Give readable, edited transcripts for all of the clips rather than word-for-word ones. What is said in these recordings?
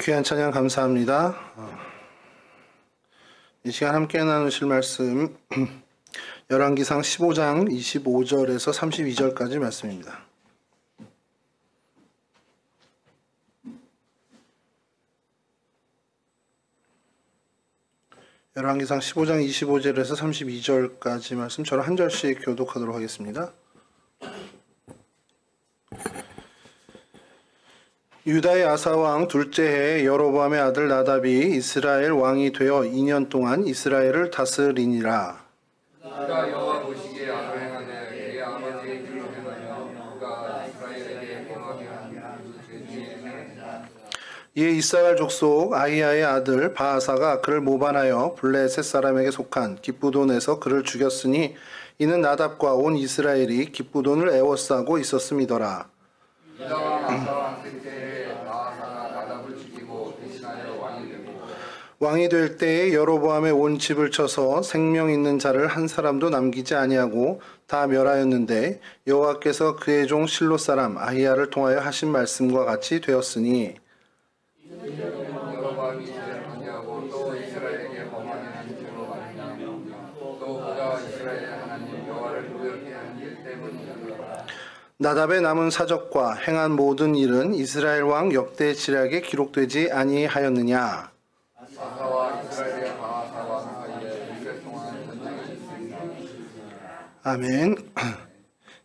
귀한 찬양 감사합니다. 이 시간 함께 나누실 말씀 열왕기상 15장 25절에서 32절까지 말씀입니다. 열왕기상 15장 25절에서 32절까지 말씀 저는 한 절씩 교독하도록 하겠습니다. 유다의 아사왕 둘째 해에 여로보암의 아들 나답이 이스라엘 왕이 되어 2년 동안 이스라엘을 다스리니라. 그가 여호와 보시기에 악을 행하되 그의 아버지의 길로 행하며 그가 이스라엘에게 범하게 한 죄지이니라. 이에 이스라엘 족속 아히야의 아들 바아사가 그를 모반하여 블레셋 사람에게 속한 기브돈에서 그를 죽였으니 이는 나답과 온 이스라엘이 기브돈을 애워싸고 있었음이더라. 유다 왕 아사 왕 셋째 해에 바아사가 나답을 죽이고 대신하여 왕이 되고 왕이 될 때에 여로보암의 온 집을 쳐서 생명 있는 자를 한 사람도 남기지 아니하고 다 멸하였는데 여호와께서 그의 종 실로 사람 아히야를 통하여 하신 말씀과 같이 되었으니 여로보암이 죄를 아니하고 또 이스라엘에게 범하게 한 죄로 말미암아 또 그가 이스라엘의 하나님 여호와를 노엽게 한 일 때문이라. 나답의 남은 사적과 행한 모든 일은 이스라엘 왕 역대 지략에 기록되지 아니하였느냐. 아사와 이스라엘의 바아사와 사이에 오랫동안 전쟁이 있습니다. 아멘.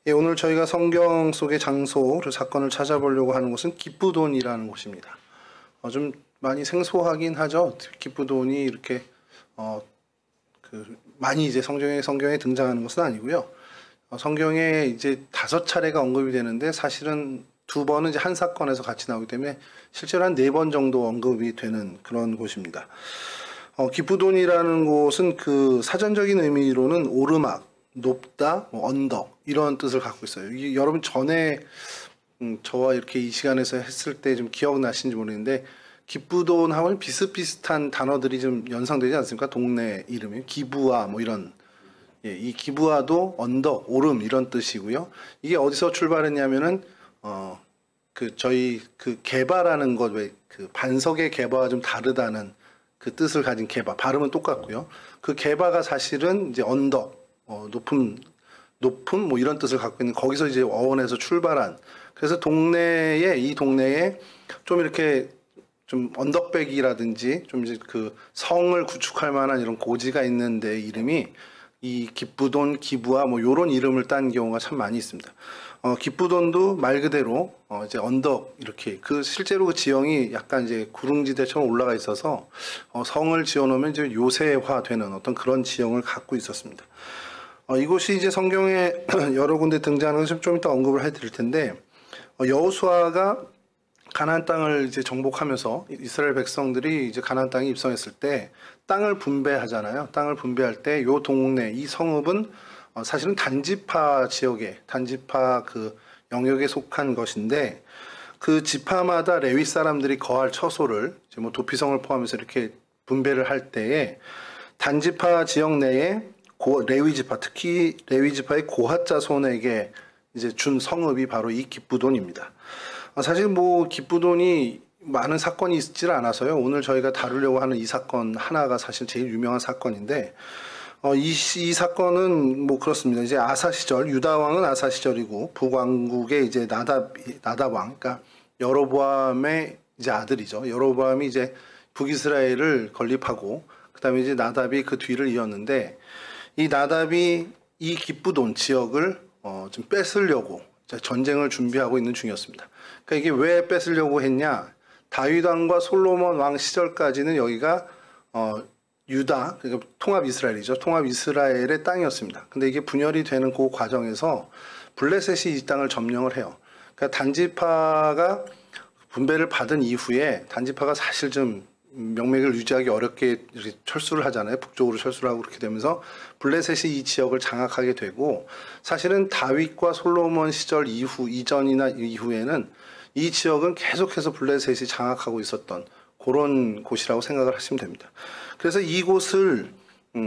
예, 오늘 저희가 성경 속의 장소, 그 사건을 찾아보려고 하는 곳은 기브돈이라는 곳입니다. 좀 많이 생소하긴 하죠. 기브돈이 이렇게 많이 이제 성경에 등장하는 것은 아니고요. 성경에 이제 5차례가 언급이 되는데 사실은 2번은 이제 한 사건에서 같이 나오기 때문에 실제로 한 4번 정도 언급이 되는 그런 곳입니다. 기브돈이라는 곳은 그 사전적인 의미로는 오르막, 높다, 언덕 이런 뜻을 갖고 있어요. 여러분 전에 저와 이렇게 이 시간에서 했을 때 좀 기억나시는지 모르겠는데 기브돈하고는 비슷비슷한 단어들이 좀 연상되지 않습니까? 동네 이름이 기브아 뭐 이런. 예, 이 기브아도 언덕, 오름 이런 뜻이고요. 이게 어디서 출발했냐면은 저희 개바라는 것, 왜 그 반석의 개바와 좀 다르다는 그 뜻을 가진 개바, 발음은 똑같고요. 그 개바가 사실은 이제 언덕, 높음 뭐 이런 뜻을 갖고 있는, 거기서 이제 어원에서 출발한. 그래서 이 동네에 좀 이렇게 좀 언덕배기라든지 좀 이제 그 성을 구축할 만한 이런 고지가 있는데 이름이 이 기브돈, 기브아 뭐 요런 이름을 딴 경우가 참 많이 있습니다. 기브돈도 말 그대로 이제 언덕 이렇게 실제로 그 지형이 약간 이제 구릉지대처럼 올라가 있어서 성을 지어 놓으면 이제 요새화되는 어떤 그런 지형을 갖고 있었습니다. 이곳이 이제 성경에 여러 군데 등장하는 것을 좀 이따 언급을 해 드릴 텐데 여호수아가 가나안 땅을 이제 정복하면서 이스라엘 백성들이 이제 가나안 땅에 입성했을 때 땅을 분배하잖아요. 땅을 분배할 때 요 동네, 이 성읍은 사실은 단지파 그 영역에 속한 것인데 그 지파마다 레위 사람들이 거할 처소를 이제 뭐 도피성을 포함해서 이렇게 분배를 할 때에 단지파 지역 내에 레위 지파, 특히 레위 지파의 고핫 자손에게 이제 준 성읍이 바로 이 기브돈입니다. 사실 뭐 기브돈이 많은 사건이 있질 않아서요. 오늘 저희가 다루려고 하는 이 사건 하나가 사실 제일 유명한 사건인데 이 사건은 뭐 그렇습니다. 이제 아사 시절, 유다 왕은 아사 시절이고 북왕국의 이제 나답 왕, 그러니까 여로보암의 이제 아들이죠. 여로보암이 이제 북이스라엘을 건립하고 그다음에 이제 나답이 그 뒤를 이었는데 이 나답이 이 기브돈 지역을 좀 뺏으려고 전쟁을 준비하고 있는 중이었습니다. 그러니까 이게 왜 뺏으려고 했냐? 다윗 왕과 솔로몬 왕 시절까지는 여기가 유다, 그러니까 통합 이스라엘이죠. 통합 이스라엘의 땅이었습니다. 근데 이게 분열이 되는 그 과정에서 블레셋이 이 땅을 점령을 해요. 그러니까 단지파가 분배를 받은 이후에 단지파가 사실 좀 명맥을 유지하기 어렵게 철수를 하잖아요. 북쪽으로 철수를 하고 그렇게 되면서 블레셋이 이 지역을 장악하게 되고 사실은 다윗과 솔로몬 시절 이전이나 이후에는 이 지역은 계속해서 블레셋이 장악하고 있었던 그런 곳이라고 생각을 하시면 됩니다. 그래서 이곳을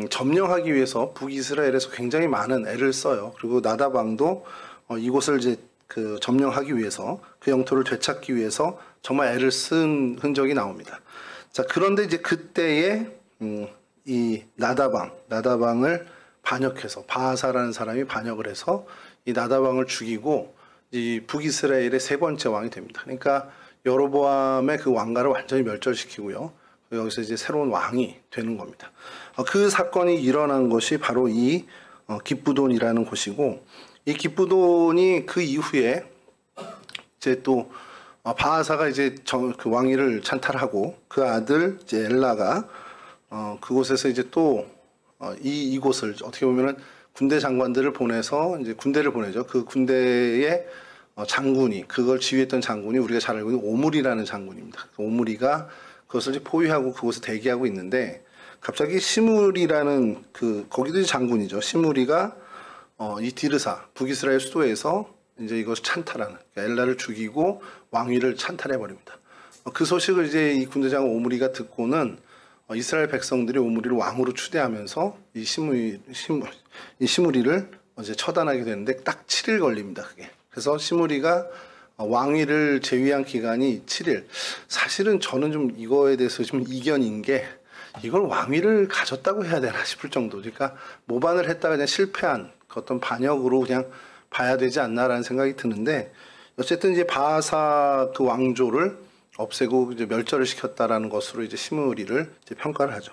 점령하기 위해서 북이스라엘에서 굉장히 많은 애를 써요. 그리고 나답 왕도 이곳을 이제 점령하기 위해서 그 영토를 되찾기 위해서 정말 애를 쓴 흔적이 나옵니다. 자, 그런데 이제 그때에 이 나다방을 반역해서 바하사라는 사람이 반역을 해서 이 나다방을 죽이고 이 북이스라엘의 세 번째 왕이 됩니다. 그러니까 여로보암의 그 왕가를 완전히 멸절시키고요. 여기서 이제 새로운 왕이 되는 겁니다. 그 사건이 일어난 것이 바로 이 기브돈이라는 곳이고, 이 기브돈이 그 이후에 이제 또 바하사가 이제 그 왕위를 찬탈하고 그 아들 이제 엘라가 그곳에서 이제 또 이곳을 어떻게 보면은 군대 장관들을 보내서 이제 군대를 보내죠. 그 군대의 장군이, 그걸 지휘했던 장군이 우리가 잘 알고 있는 오므리라는 장군입니다. 오므리가 그것을 이제 포위하고 그곳에 대기하고 있는데, 갑자기 시므리라는 거기도 이제 장군이죠. 시므리가 이 디르사 북이스라엘 수도에서 이제 이것을 찬탈하는, 그러니까 엘라를 죽이고 왕위를 찬탈해 버립니다. 그 소식을 이제 이 군대장 오므리가 듣고는 이스라엘 백성들이 오므리를 왕으로 추대하면서 이 시므리를 이제 처단하게 되는데 딱 7일 걸립니다. 그게. 그래서 시므리가 왕위를 제위한 기간이 7일. 사실은 저는 좀 이거에 대해서 좀 이견인 게, 이걸 왕위를 가졌다고 해야 되나 싶을 정도. 그러니까 모반을 했다가 그냥 실패한 그 어떤 반역으로 그냥 봐야 되지 않나라는 생각이 드는데, 어쨌든 이제 바하사 그 왕조를 없애고 이제 멸절을 시켰다라는 것으로 이제 시므리를 이제 평가를 하죠.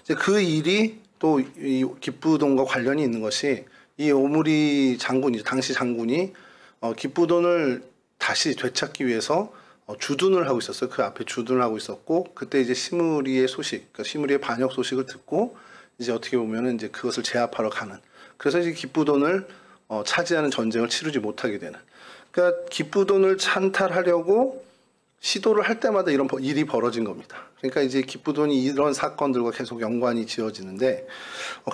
이제 그 일이 또 이 기브돈과 관련이 있는 것이, 이 오므리 장군이, 당시 장군이 기브돈을 다시 되찾기 위해서 주둔을 하고 있었어요. 그 앞에 주둔을 하고 있었고, 그때 이제 시므리의 소식, 그러니까 시므리의 반역 소식을 듣고 이제 어떻게 보면은 이제 그것을 제압하러 가는. 그래서 이제 기브돈을 차지하는 전쟁을 치르지 못하게 되는. 그러니까 기브돈을 찬탈하려고 시도를 할 때마다 이런 일이 벌어진 겁니다. 그러니까 이제 기브돈이 이런 사건들과 계속 연관이 지어지는데,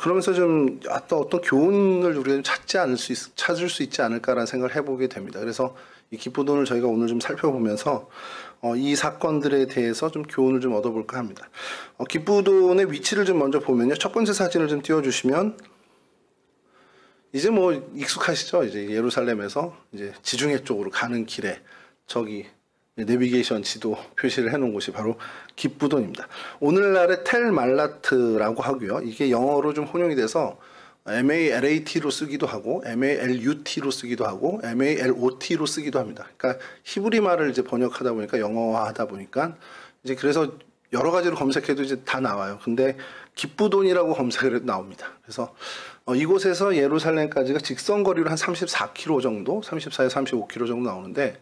그러면서 좀 어떤 교훈을 우리가 좀 찾을 수 있지 않을까라는 생각을 해보게 됩니다. 그래서 이 기브돈을 저희가 오늘 좀 살펴보면서 이 사건들에 대해서 좀 교훈을 좀 얻어볼까 합니다. 기브돈의 위치를 좀 먼저 보면요. 첫 번째 사진을 좀 띄워주시면, 이제 뭐 익숙하시죠? 이제 예루살렘에서 이제 지중해 쪽으로 가는 길에 저기 내비게이션 지도 표시를 해놓은 곳이 바로 기브돈입니다. 오늘날의 텔 말라트라고 하고요. 이게 영어로 좀 혼용이 돼서 MALAT로 쓰기도 하고 MALUT로 쓰기도 하고 MALOT로 쓰기도 합니다. 그러니까 히브리 말을 이제 번역하다 보니까, 영어화하다 보니까 이제 그래서 여러 가지로 검색해도 이제 다 나와요. 근데 기브돈이라고 검색을 해도 나옵니다. 그래서 이곳에서 예루살렘까지가 직선 거리로 한 34km 정도, 34에서 35km 정도 나오는데,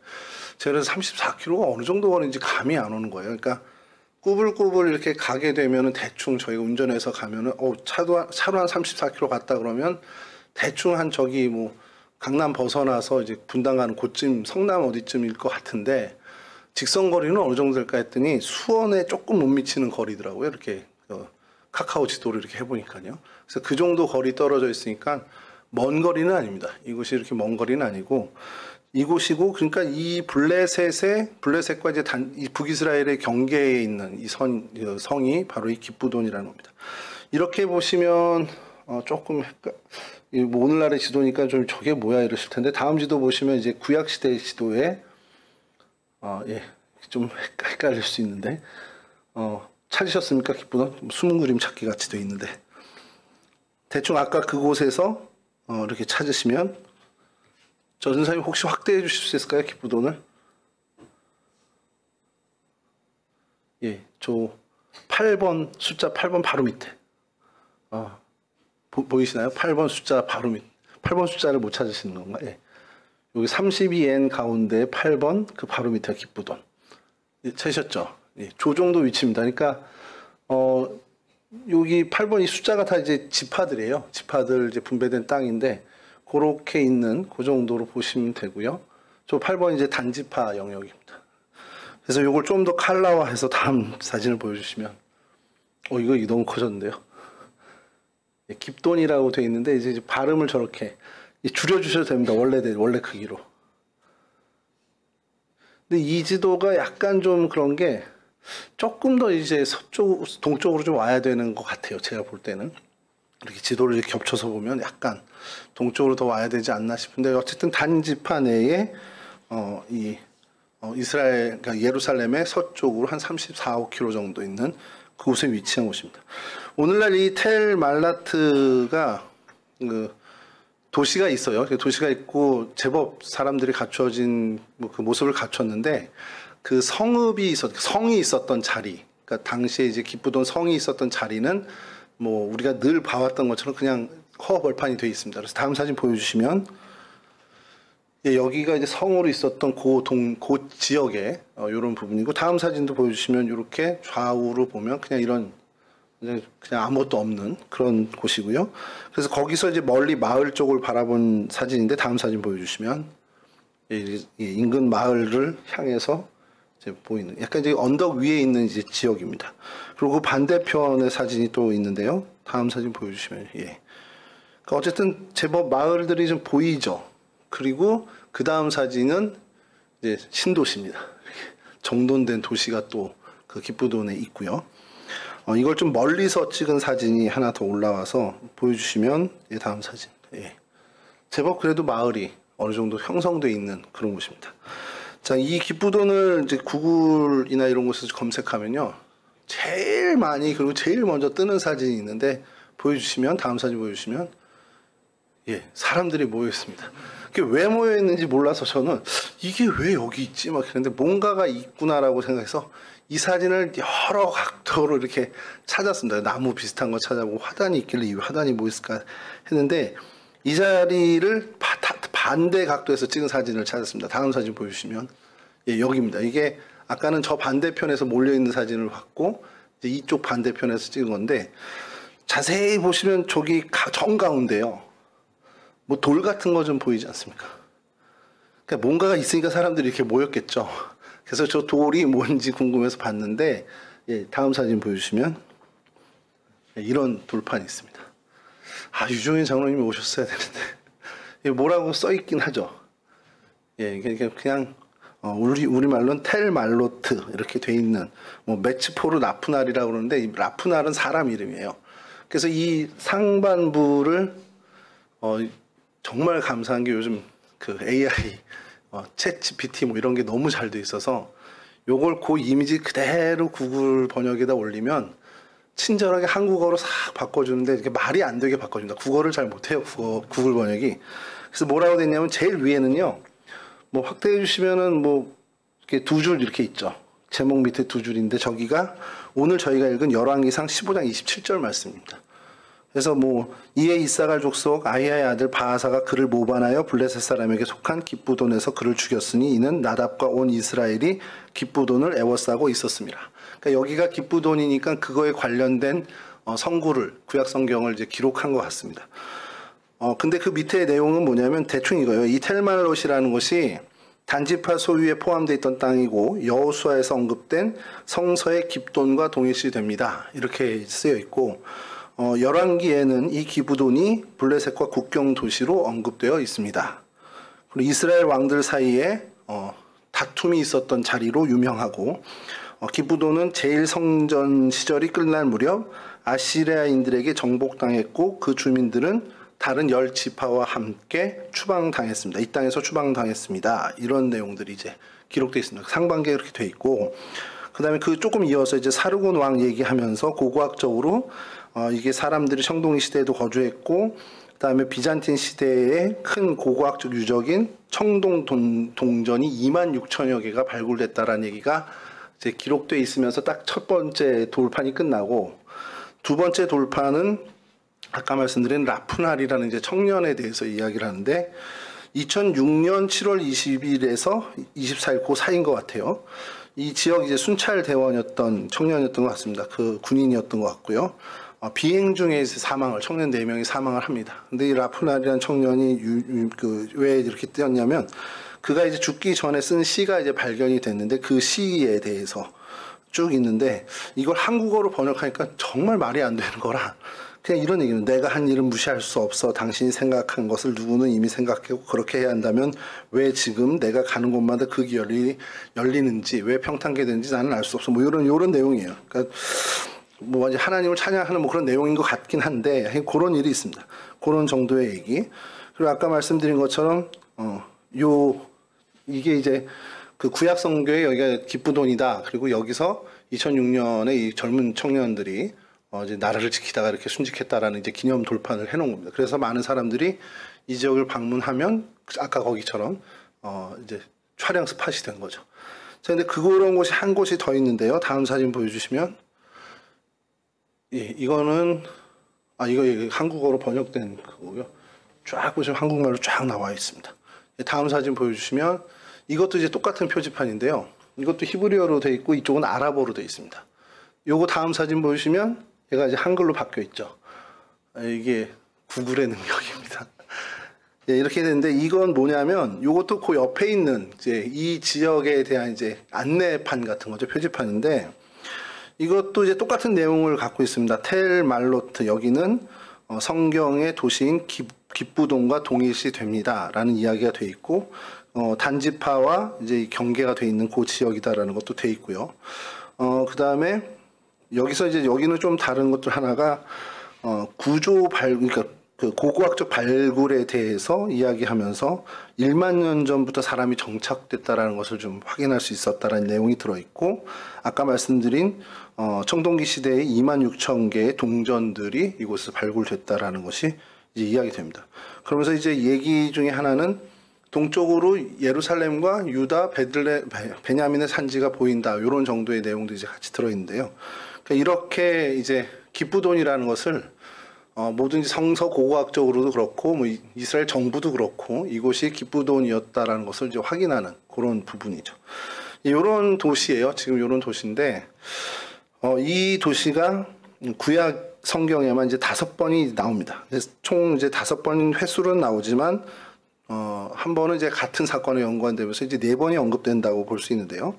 제가 그래서 34km가 어느 정도 거리인지 감이 안 오는 거예요. 그러니까 꾸불꾸불 이렇게 가게 되면은 대충 저희가 운전해서 가면은 차로 한 34km 갔다 그러면 대충 한 저기 뭐 강남 벗어나서 이제 분당 가는 곳쯤, 성남 어디쯤일 것 같은데, 직선 거리는 어느 정도 될까 했더니 수원에 조금 못 미치는 거리더라고요. 이렇게 카카오 지도를 이렇게 해보니까요. 그래서 그 정도 거리 떨어져 있으니까 먼 거리는 아닙니다. 이곳이 이렇게 먼 거리는 아니고 이곳이고, 그러니까 이 블레셋과 이제 이 북이스라엘의 경계에 있는 이 성이 바로 이 기브돈이라는 겁니다. 이렇게 보시면 조금 뭐 오늘날의 지도니까 좀 저게 뭐야 이러실 텐데, 다음 지도 보시면 이제 구약 시대의 지도에 좀 헷갈릴 수 있는데, 찾으셨습니까? 기브돈? 숨은 그림 찾기 같이 돼 있는데, 대충 아까 그곳에서 이렇게 찾으시면, 저 전사님 혹시 확대해 주실 수 있을까요? 기브돈을? 예, 저 8번, 숫자 8번 바로 밑에. 보이시나요? 8번 숫자 바로 밑. 8번 숫자를 못 찾으시는 건가? 예. 여기 32N 가운데 8번 그 바로 밑에 기브돈. 예, 찾으셨죠? 예, 저 정도 위치입니다. 그러니까 여기 8번 이 숫자가 다 이제 지파들이에요. 지파들 이제 분배된 땅인데, 그렇게 있는 그 정도로 보시면 되고요. 저 8번 이제 단지파 영역입니다. 그래서 이걸 좀 더 칼라화해서 다음 사진을 보여주시면, 이거 너무 커졌는데요. 예, 깁돈이라고 되어 있는데, 이제 발음을 저렇게 줄여주셔도 됩니다. 원래 크기로. 근데 이 지도가 약간 좀 그런 게 조금 더 이제 동쪽으로 좀 와야 되는 것 같아요. 제가 볼 때는. 이렇게 지도를 이렇게 겹쳐서 보면 약간 동쪽으로 더 와야 되지 않나 싶은데, 어쨌든 단지파 내에 이 이스라엘 그러니까 예루살렘의 서쪽으로 한 34km 정도 있는 그곳에 위치한 곳입니다. 오늘날 이 텔 말라트가 그 도시가 있어요. 도시가 있고 제법 사람들이 갖춰진 그 모습을 갖췄는데 그 성이 있었던 자리, 그러니까 당시에 이제 기쁘돈 성이 있었던 자리는 뭐 우리가 늘 봐왔던 것처럼 그냥 허벌판이 되어 있습니다. 그래서 다음 사진 보여주시면 여기가 이제 성으로 있었던 그 지역의 이런 부분이고 다음 사진도 보여주시면 이렇게 좌우로 보면 그냥 이런 그냥 아무것도 없는 그런 곳이고요. 그래서 거기서 이제 멀리 마을 쪽을 바라본 사진인데 다음 사진 보여주시면 인근 마을을 향해서 이제 보이는 약간 이제 언덕 위에 있는 이제 지역입니다. 그리고 그 반대편의 사진이 또 있는데요. 다음 사진 보여주시면 그러니까 어쨌든 제법 마을들이 좀 보이죠. 그리고 그 다음 사진은 이제 신도시입니다. 정돈된 도시가 또 그 기쁘돈에 있고요. 이걸 좀 멀리서 찍은 사진이 하나 더 올라와서 보여주시면 다음 사진. 제법 그래도 마을이 어느 정도 형성되어 있는 그런 곳입니다. 자, 이 기쁘돈을 이제 구글이나 이런 곳에서 검색하면요, 제일 많이 그리고 제일 먼저 뜨는 사진이 있는데 보여주시면 다음 사진 보여주시면 사람들이 모여 있습니다. 그게 왜 모여 있는지 몰라서 저는 이게 왜 여기 있지 막 그랬는데 뭔가가 있구나라고 생각해서 이 사진을 여러 각도로 이렇게 찾았습니다. 나무 비슷한 거 찾아보고 화단이 있길래 이 화단이 뭐 있을까 했는데 이 자리를 반대 각도에서 찍은 사진을 찾았습니다. 다음 사진 보여주시면 여기입니다. 이게 아까는 저 반대편에서 몰려 있는 사진을 봤고 이제 이쪽 반대편에서 찍은 건데 자세히 보시면 저기 정가운데요. 뭐 돌 같은 거 좀 보이지 않습니까? 그러니까 뭔가가 있으니까 사람들이 이렇게 모였겠죠. 그래서 저 돌이 뭔지 궁금해서 봤는데 다음 사진 보여주시면 이런 돌판이 있습니다. 유종인 장로님이 오셨어야 되는데 뭐라고 써 있긴 하죠. 그냥 우리말로는 텔말로트 이렇게 돼 있는 뭐 메츠포르 라푸날이라고 그러는데 이 라푸날은 사람 이름이에요. 그래서 이 상반부를 정말 감사한 게 요즘 그 AI 챗 GPT 뭐 이런 게 너무 잘 돼 있어서 요걸 그 이미지 그대로 구글 번역에다 올리면 친절하게 한국어로 싹 바꿔주는데 이렇게 말이 안 되게 바꿔줍니다. 국어를 잘 못해요. 구글 번역이. 그래서 뭐라고 됐냐면 제일 위에는요. 뭐 확대해 주시면은 뭐 이렇게 두 줄 이렇게 있죠. 제목 밑에 두 줄인데 저기가 오늘 저희가 읽은 열왕기상 15장 27절 말씀입니다. 그래서 뭐 이에 이사갈 족속 아히야의 아들 바하사가 그를 모반하여 블레셋 사람에게 속한 기쁘돈에서 그를 죽였으니 이는 나답과 온 이스라엘이 기쁘돈을 애워싸고 있었습니다. 그러니까 여기가 기쁘돈이니까 그거에 관련된 성구를 구약 성경을 이제 기록한 것 같습니다. 근데 그 밑에 내용은 뭐냐면 대충 이거예요. 이 텔말롯이라는 것이 단지파 소유에 포함되어 있던 땅이고 여호수아에서 언급된 성서의 깁돈과 동일시됩니다. 이렇게 쓰여 있고 열왕기에는 이 기브돈이 블레셋과 국경 도시로 언급되어 있습니다. 그리고 이스라엘 왕들 사이에 다툼이 있었던 자리로 유명하고 기브돈은 제일 성전 시절이 끝날 무렵 아시리아인들에게 정복당했고 그 주민들은 다른 10지파와 함께 추방당했습니다. 이 땅에서 추방당했습니다. 이런 내용들이 이제 기록되어 있습니다. 상반기에 이렇게 돼 있고 그 다음에 그 조금 이어서 이제 사르곤 왕 얘기하면서 고고학적으로 이게 사람들이 청동기 시대에도 거주했고 그 다음에 비잔틴 시대에 큰 고고학적 유적인 청동 동전이 26,000여 개가 발굴됐다라는 얘기가 이제 기록되어 있으면서 딱 첫 번째 돌판이 끝나고 두 번째 돌판은 아까 말씀드린 라푸날이라는 이제 청년에 대해서 이야기를 하는데 2006년 7월 20일에서 24일 그 사이인 것 같아요. 이 지역 이제 순찰 대원이었던 청년이었던 것 같습니다. 그 군인이었던 것 같고요. 비행 중에 청년 4명이 사망을 합니다. 근데 이 라푸날이라는 청년이 왜 이렇게 뜨였냐면 그가 이제 죽기 전에 쓴 시가 이제 발견이 됐는데 그 시에 대해서 쭉 있는데 이걸 한국어로 번역하니까 정말 말이 안 되는 거라 그냥 이런 얘기는 내가 한 일은 무시할 수 없어. 당신이 생각한 것을 누구는 이미 생각하고 그렇게 해야 한다면 왜 지금 내가 가는 곳마다 그 길이 열리는지 왜 평탄게 되는지 나는 알 수 없어. 뭐 이런 내용이에요. 그러니까 뭐 이제 하나님을 찬양하는 뭐 그런 내용인 것 같긴 한데 그런 일이 있습니다. 그런 정도의 얘기. 그리고 아까 말씀드린 것처럼 이게 이제 그 구약 성교에 여기가 기쁘돈이다. 그리고 여기서 2006년에 이 젊은 청년들이 이제 나라를 지키다가 이렇게 순직했다라는 이제 기념 돌판을 해놓은 겁니다. 그래서 많은 사람들이 이 지역을 방문하면 아까 거기처럼 이제 촬영 스팟이 된 거죠. 자, 근데 그런 곳이 한 곳이 더 있는데요. 다음 사진 보여주시면, 예, 이거는 이거 한국어로 번역된 그거고요. 쫙 보시면 한국말로 쫙 나와 있습니다. 다음 사진 보여주시면 이것도 이제 똑같은 표지판인데요. 이것도 히브리어로 돼 있고 이쪽은 아랍어로 돼 있습니다. 요거 다음 사진 보시면 얘가 이제 한글로 바뀌어 있죠. 이게 구글의 능력입니다. 예, 이렇게 되는데 이건 뭐냐면 요것도 그 옆에 있는 이제 이 지역에 대한 이제 안내판 같은 거죠. 표지판인데 이것도 이제 똑같은 내용을 갖고 있습니다. 텔 말로트 여기는 성경의 도시인 기쁘돈과 동일시 됩니다라는 이야기가 돼 있고 단지파와 이제 경계가 돼 있는 그 지역이다라는 것도 돼 있고요. 그 다음에 여기서 이제 여기는 좀 다른 것들 하나가 그러니까 그 고고학적 발굴에 대해서 이야기하면서 1만 년 전부터 사람이 정착됐다라는 것을 좀 확인할 수 있었다라는 내용이 들어있고 아까 말씀드린 청동기 시대의 2만 6천 개의 동전들이 이곳에서 발굴됐다라는 것이 이제 이야기됩니다. 그러면서 이제 얘기 중에 하나는 동쪽으로 예루살렘과 유다, 베냐민의 산지가 보인다. 이런 정도의 내용도 이제 같이 들어있는데요. 그러니까 이렇게 이제 기쁘돈이라는 것을 뭐든지 성서 고고학적으로도 그렇고 뭐 이스라엘 정부도 그렇고 이곳이 기쁘돈이었다라는 것을 이제 확인하는 그런 부분이죠. 이런 도시예요. 지금 이런 도시인데 이 도시가 구약 성경에만 이제 5번이 나옵니다. 총 이제 5번 횟수로는 나오지만 한 번은 이제 같은 사건에 연관되면서 이제 4번이 언급된다고 볼 수 있는데요.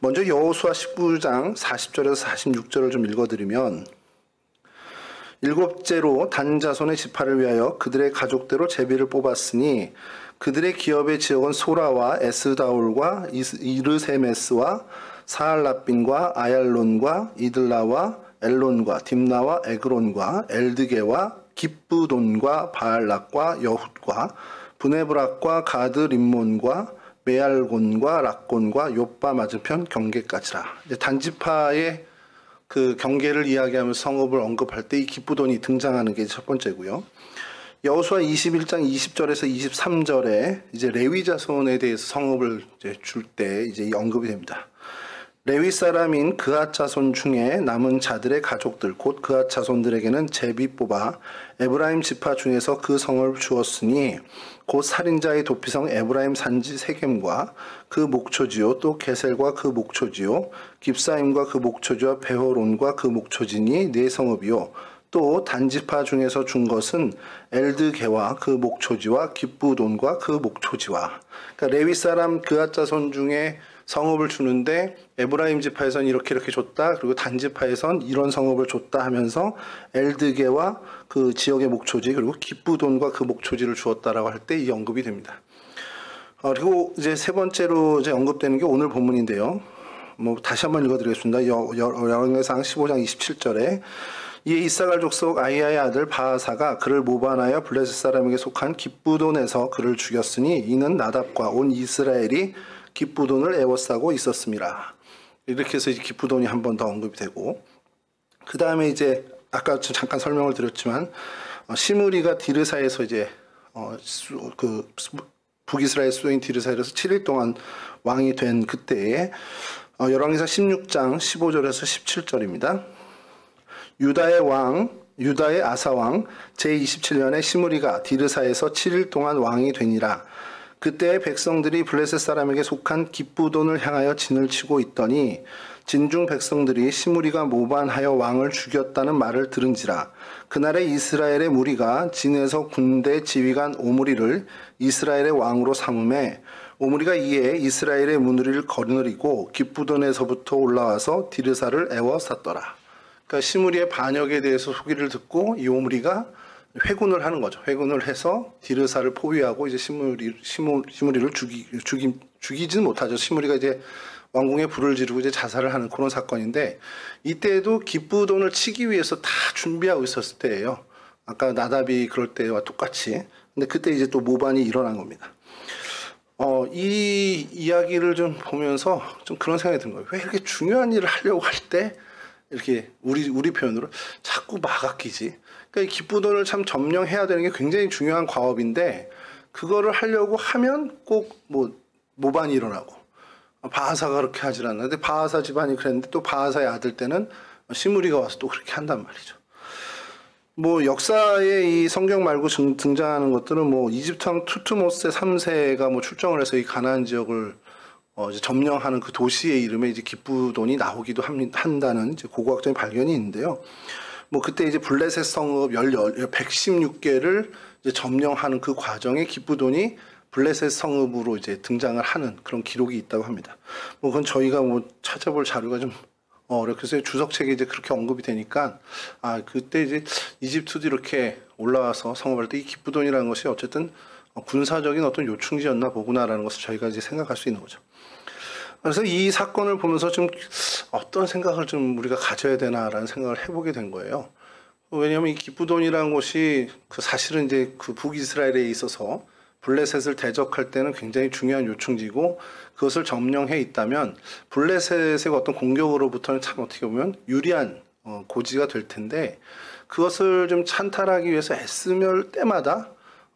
먼저 여호수아 19장 40절에서 46절을 좀 읽어드리면 일곱째로 단 자손의 지파를 위하여 그들의 가족대로 제비를 뽑았으니 그들의 기업의 지역은 소라와 에스다올과 이르세메스와 사알라빈과 아얄론과 이들라와 엘론과 딥나와 에그론과 엘드게와 기쁘돈과 바알락과 여훗과 브네브락과 가드 림몬과 메알곤과 락곤과 요빠 맞은편 경계까지라. 이제 단지파의 그 경계를 이야기하면서 성읍을 언급할 때 이 기쁘돈이 등장하는 게 첫 번째고요. 여호수아 21장 20절에서 23절에 이제 레위 자손에 대해서 성읍을 이제 줄 때 이제 언급이 됩니다. 레위 사람인 그앗 자손 중에 남은 자들의 가족들 곧 그앗 자손들에게는 제비 뽑아 에브라임 지파 중에서 그 성을 주었으니 곧 살인자의 도피성 에브라임 산지 세겜과 그 목초지요 또 게셀과 그 목초지요 깁사임과 그 목초지와 베호론과 그 목초지니 네 성읍이요 또 단지파 중에서 준 것은 엘드게와 그 목초지와 기쁘돈과 그 목초지와. 그러니까 레위 사람 그앗 자손 중에 성읍을 주는데 에브라임 지파에선 이렇게 줬다. 그리고 단지파에선 이런 성읍을 줬다 하면서 엘드게와 그 지역의 목초지 그리고 기쁘돈과 그 목초지를 주었다라고 할 때 이 언급이 됩니다. 그리고 이제 세 번째로 이제 언급되는 게 오늘 본문인데요. 뭐 다시 한번 읽어드리겠습니다. 열왕기상 15장 27절에 이에 이사갈 족속 아이야의 아들 바하사가 그를 모반하여 블레셋 사람에게 속한 기쁘돈에서 그를 죽였으니 이는 나답과 온 이스라엘이 기쁘돈을 애워싸고 있었습니다. 이렇게 해서 이제 기쁘돈이 한 번 더 언급이 되고 그 다음에 이제 아까 잠깐 설명을 드렸지만 시므리가 디르사에서 이제 그 북이스라엘 수도인 디르사에서 7일 동안 왕이 된 그때에 열왕기상 16장 15절에서 17절입니다. 유다의 아사왕 제27년에 시므리가 디르사에서 7일 동안 왕이 되니라. 그때 백성들이 블레셋 사람에게 속한 기쁘돈을 향하여 진을 치고 있더니 진중 백성들이 시므리가 모반하여 왕을 죽였다는 말을 들은지라. 그날에 이스라엘의 무리가 진에서 군대 지휘관 오므리를 이스라엘의 왕으로 삼음에 오므리가 이에 이스라엘의 무리를 거느리고 기쁘돈에서부터 올라와서 디르사를 애워쌌더라. 그러니까 시므리의 반역에 대해서 소기를 듣고 이 오므리가 회군을 하는 거죠. 회군을 해서 디르사를 포위하고 이제 시므리를 죽이지는 못하죠. 시므리가 이제 왕궁에 불을 지르고 이제 자살을 하는 그런 사건인데 이때도 기쁘돈을 치기 위해서 다 준비하고 있었을 때예요. 아까 나답이 그럴 때와 똑같이. 근데 그때 이제 또 모반이 일어난 겁니다. 이 이야기를 좀 보면서 좀 그런 생각이 든 거예요. 왜 이렇게 중요한 일을 하려고 할 때 이렇게 우리 표현으로 자꾸 막 아끼지? 그러니까 이 기쁘돈을 참 점령해야 되는 게 굉장히 중요한 과업인데 그거를 하려고 하면 꼭 모반이 일어나고 바하사가 그렇게 하질 않는데 바하사 집안이 그랬는데 또 바하사의 아들 때는 시므리가 와서 또 그렇게 한단 말이죠. 역사에 이 성경 말고 등장하는 것들은 이집트 왕 투트모스 3세가 출정을 해서 이 가나안 지역을 이제 점령하는 그 도시의 이름에 이제 기쁘돈이 나오기도 한다는 이제 고고학적인 발견이 있는데요. 그때 이제 블레셋 성읍 116개를 이제 점령하는 그 과정에 기쁘돈이 블레셋 성읍으로 이제 등장을 하는 그런 기록이 있다고 합니다. 그건 저희가 찾아볼 자료가 좀 그래서 주석책에 이제 그렇게 언급이 되니까 그때 이제 이집트도 이렇게 올라와서 성업할 때 이 기쁘돈이라는 것이 어쨌든 군사적인 어떤 요충지였나 보구나라는 것을 저희가 이제 생각할 수 있는 거죠. 그래서 이 사건을 보면서 좀 어떤 생각을 좀 우리가 가져야 되나라는 생각을 해보게 된 거예요. 왜냐하면 이 기쁘돈이라는 곳이 사실은 이제 그 북이스라엘에 있어서 블레셋을 대적할 때는 굉장히 중요한 요충지고 그것을 점령해 있다면 블레셋의 어떤 공격으로부터는 참 어떻게 보면 유리한 고지가 될 텐데 그것을 좀 찬탈하기 위해서 애쓰면 때마다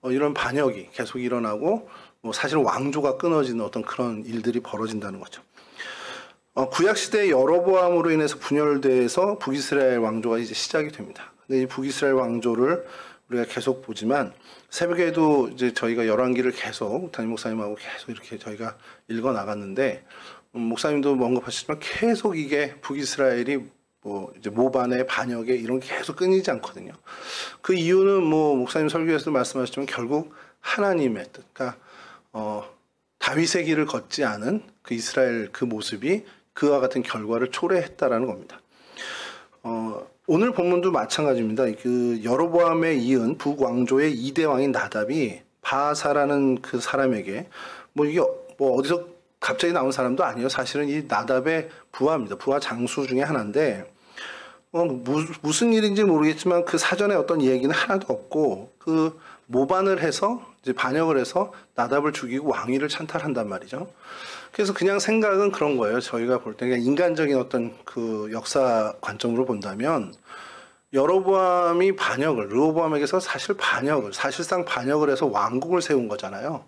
이런 반역이 계속 일어나고 사실 왕조가 끊어지는 어떤 그런 일들이 벌어진다는 거죠. 구약시대 여로보암으로 인해서 분열돼서 북이스라엘 왕조가 이제 시작이 됩니다. 근데 이 북이스라엘 왕조를 우리가 계속 보지만 새벽에도 이제 저희가 열왕기를 계속 담임 목사님하고 계속 이렇게 저희가 읽어 나갔는데 목사님도 언급하시지만 계속 이게 북이스라엘이 이제 모반의 반역에 이런 게 계속 끊이지 않거든요. 그 이유는 목사님 설교에서도 말씀하셨지만 결국 하나님의 뜻, 그러니까 다윗의 길을 걷지 않은 그 이스라엘 그 모습이 그와 같은 결과를 초래했다라는 겁니다. 오늘 본문도 마찬가지입니다. 그 여로보암에 이은 북왕조의 2대 왕인 나답이 바하사라는 그 사람에게 이게 어디서 갑자기 나온 사람도 아니에요. 사실은 이 나답의 부하입니다. 부하 장수 중에 하나인데 무슨 일인지 모르겠지만 그 사전에 어떤 이야기는 하나도 없고 그 모반을 해서 이제 반역을 해서 나답을 죽이고 왕위를 찬탈한단 말이죠. 그래서 그냥 생각은 그런 거예요. 저희가 볼 때 그냥 인간적인 어떤 그 역사 관점으로 본다면 여로보암이 르호보암에게서 사실상 반역을 해서 왕국을 세운 거잖아요.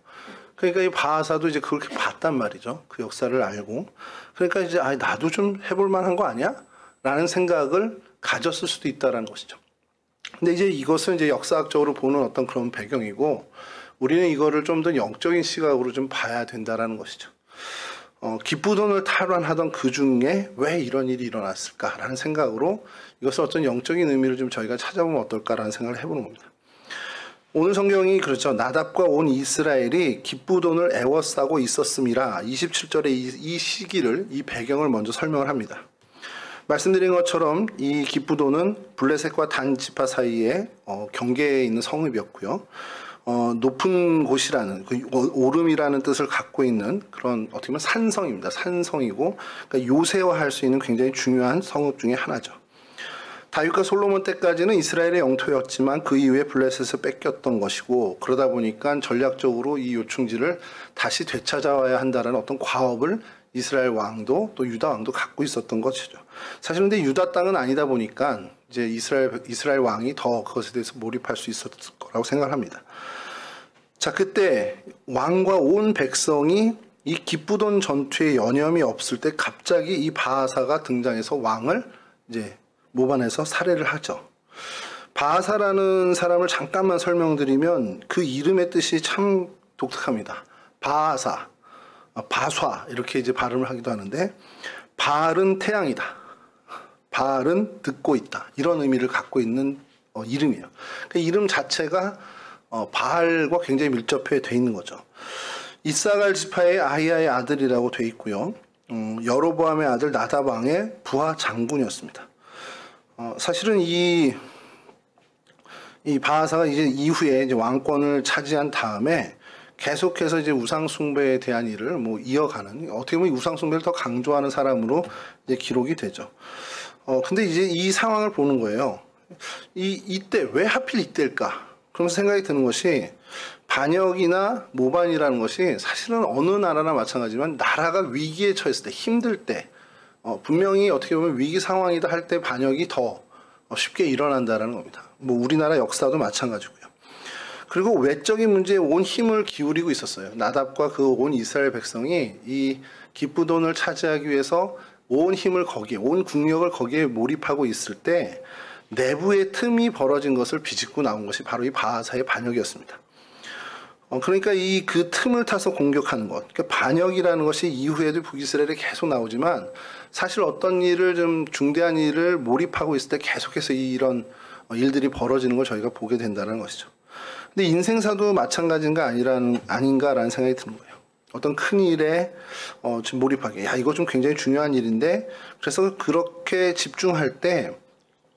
그러니까 이 바하사도 이제 그렇게 봤단 말이죠. 그 역사를 알고. 그러니까 이제 나도 좀 해볼 만한 거 아니야? 라는 생각을 가졌을 수도 있다라는 것이죠. 근데 이제 이것은 이제 역사학적으로 보는 어떤 그런 배경이고 우리는 이거를 좀 더 영적인 시각으로 좀 봐야 된다라는 것이죠. 기쁘돈을 탈환하던 그 중에 왜 이런 일이 일어났을까라는 생각으로 이것을 어떤 영적인 의미를 좀 저희가 찾아보면 어떨까라는 생각을 해보는 겁니다. 오늘 성경이 그렇죠. 나답과 온 이스라엘이 기쁘돈을 애워싸고 있었음이라 27절에 이 시기를, 이 배경을 먼저 설명을 합니다. 말씀드린 것처럼 이 기쁘돈은 블레셋과 단 지파 사이에 경계에 있는 성읍이었고요. 높은 곳이라는 오름이라는 뜻을 갖고 있는 그런 어떻게 보면 산성입니다. 산성이고 그러니까 요새화할 수 있는 굉장히 중요한 성읍 중에 하나죠. 다윗과 솔로몬 때까지는 이스라엘의 영토였지만 그 이후에 블레셋을 뺏겼던 것이고 그러다 보니까 전략적으로 이 요충지를 다시 되찾아와야 한다는 어떤 과업을 이스라엘 왕도 또 유다 왕도 갖고 있었던 것이죠. 사실 근데 유다 땅은 아니다 보니까 이제 이스라엘 왕이 더 그것에 대해서 몰입할 수 있었을 거라고 생각합니다. 자, 그때 왕과 온 백성이 이 기쁘돈 전투에 여념이 없을 때 갑자기 이 바하사가 등장해서 왕을 이제 모반해서 살해를 하죠. 바하사라는 사람을 잠깐만 설명드리면 그 이름의 뜻이 참 독특합니다. 바하사, 바쏴 이렇게 이제 발음을 하기도 하는데 바알은 태양이다. 바알은 듣고 있다. 이런 의미를 갖고 있는 이름이에요. 그 이름 자체가 바알과 굉장히 밀접해 돼 있는 거죠. 이사갈 지파의 아히야의 아들이라고 돼 있고요. 여로보암의 아들 나답 왕의 부하 장군이었습니다. 사실은 이 바하사가 이제 이후에 이제 왕권을 차지한 다음에 계속해서 이제 우상숭배에 대한 일을 이어가는 어떻게 보면 우상숭배를 더 강조하는 사람으로 이제 기록이 되죠. 근데 이제 이 상황을 보는 거예요. 이때 왜 하필 이때일까? 그러면서 생각이 드는 것이 반역이나 모반이라는 것이 사실은 어느 나라나 마찬가지지만 나라가 위기에 처했을 때, 힘들 때, 분명히 어떻게 보면 위기 상황이다 할 때 반역이 더 쉽게 일어난다는 겁니다. 뭐 우리나라 역사도 마찬가지고요. 그리고 외적인 문제에 온 힘을 기울이고 있었어요. 나답과 그 온 이스라엘 백성이 이 기브돈을 차지하기 위해서 온 힘을 거기에, 온 국력을 거기에 몰입하고 있을 때 내부의 틈이 벌어진 것을 비집고 나온 것이 바로 이 바하사의 반역이었습니다. 그러니까 이 그 틈을 타서 공격하는 것, 그러니까 반역이라는 것이 이후에도 북이스라엘에 계속 나오지만 사실 어떤 일을 좀 중대한 일을 몰입하고 있을 때 계속해서 이런 일들이 벌어지는 걸 저희가 보게 된다는 것이죠. 근데 인생사도 마찬가지인가 아닌가라는 생각이 드는 거예요. 어떤 큰 일에 지금 몰입하게, 야 이거 좀 굉장히 중요한 일인데, 그래서 그렇게 집중할 때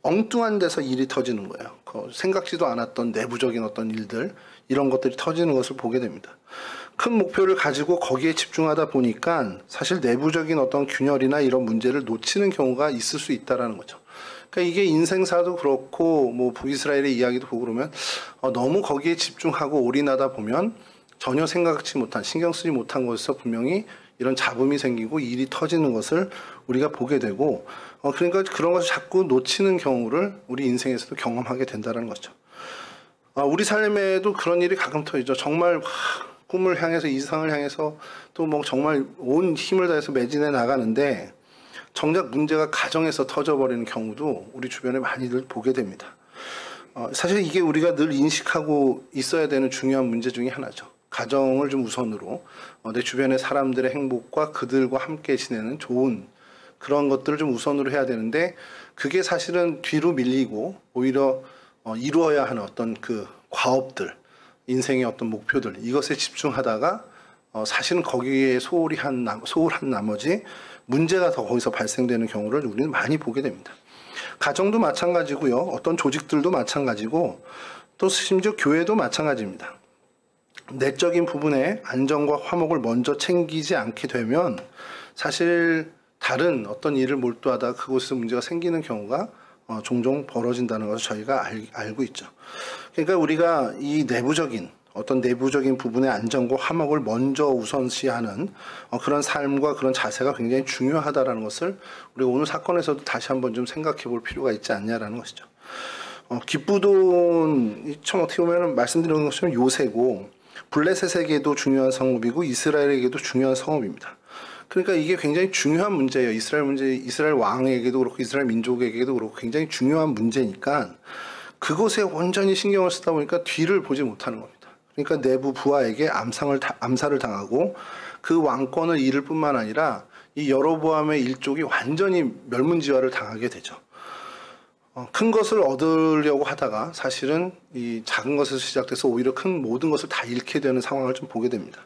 엉뚱한 데서 일이 터지는 거예요. 생각지도 않았던 내부적인 어떤 일들, 이런 것들이 터지는 것을 보게 됩니다. 큰 목표를 가지고 거기에 집중하다 보니까 사실 내부적인 어떤 균열이나 이런 문제를 놓치는 경우가 있을 수 있다라는 거죠. 그러니까 이게 인생사도 그렇고 뭐 북이스라엘의 이야기도 보고 그러면 너무 거기에 집중하고 올인하다 보면 전혀 생각지 못한, 신경 쓰지 못한 곳에서 분명히 이런 잡음이 생기고 일이 터지는 것을 우리가 보게 되고, 그러니까 그런 것을 자꾸 놓치는 경우를 우리 인생에서도 경험하게 된다는 거죠. 우리 삶에도 그런 일이 가끔 터지죠. 정말 꿈을 향해서, 이상을 향해서 또 뭐 정말 온 힘을 다해서 매진해 나가는데 정작 문제가 가정에서 터져버리는 경우도 우리 주변에 많이들 보게 됩니다. 사실 이게 우리가 늘 인식하고 있어야 되는 중요한 문제 중에 하나죠. 가정을 좀 우선으로, 내 주변의 사람들의 행복과 그들과 함께 지내는 좋은 그런 것들을 좀 우선으로 해야 되는데, 그게 사실은 뒤로 밀리고 오히려 이루어야 하는 어떤 그 과업들, 인생의 어떤 목표들, 이것에 집중하다가 사실은 거기에 소홀한 나머지 문제가 더 거기서 발생되는 경우를 우리는 많이 보게 됩니다. 가정도 마찬가지고요. 어떤 조직들도 마찬가지고 또 심지어 교회도 마찬가지입니다. 내적인 부분에 안정과 화목을 먼저 챙기지 않게 되면 사실 다른 어떤 일을 몰두하다가 그곳에서 문제가 생기는 경우가 종종 벌어진다는 것을 저희가 알고 있죠. 그러니까 우리가 이 어떤 내부적인 부분의 안정과 화목을 먼저 우선시하는 그런 삶과 그런 자세가 굉장히 중요하다는 것을 우리가 오늘 사건에서도 다시 한번 좀 생각해 볼 필요가 있지 않냐라는 것이죠. 기브돈이 참 어떻게 보면 말씀드린 것처럼 요새고, 블레셋에게도 중요한 성읍이고 이스라엘에게도 중요한 성읍입니다. 그러니까 이게 굉장히 중요한 문제예요. 이스라엘 왕에게도 그렇고 이스라엘 민족에게도 그렇고 굉장히 중요한 문제니까 그곳에 온전히 신경을 쓰다 보니까 뒤를 보지 못하는 겁니다. 그러니까 내부 부하에게 암살을 당하고 그 왕권을 잃을 뿐만 아니라 이 여로보암의 일족이 완전히 멸문지화를 당하게 되죠. 큰 것을 얻으려고 하다가 사실은 이 작은 것에서 시작돼서 오히려 모든 것을 다 잃게 되는 상황을 좀 보게 됩니다.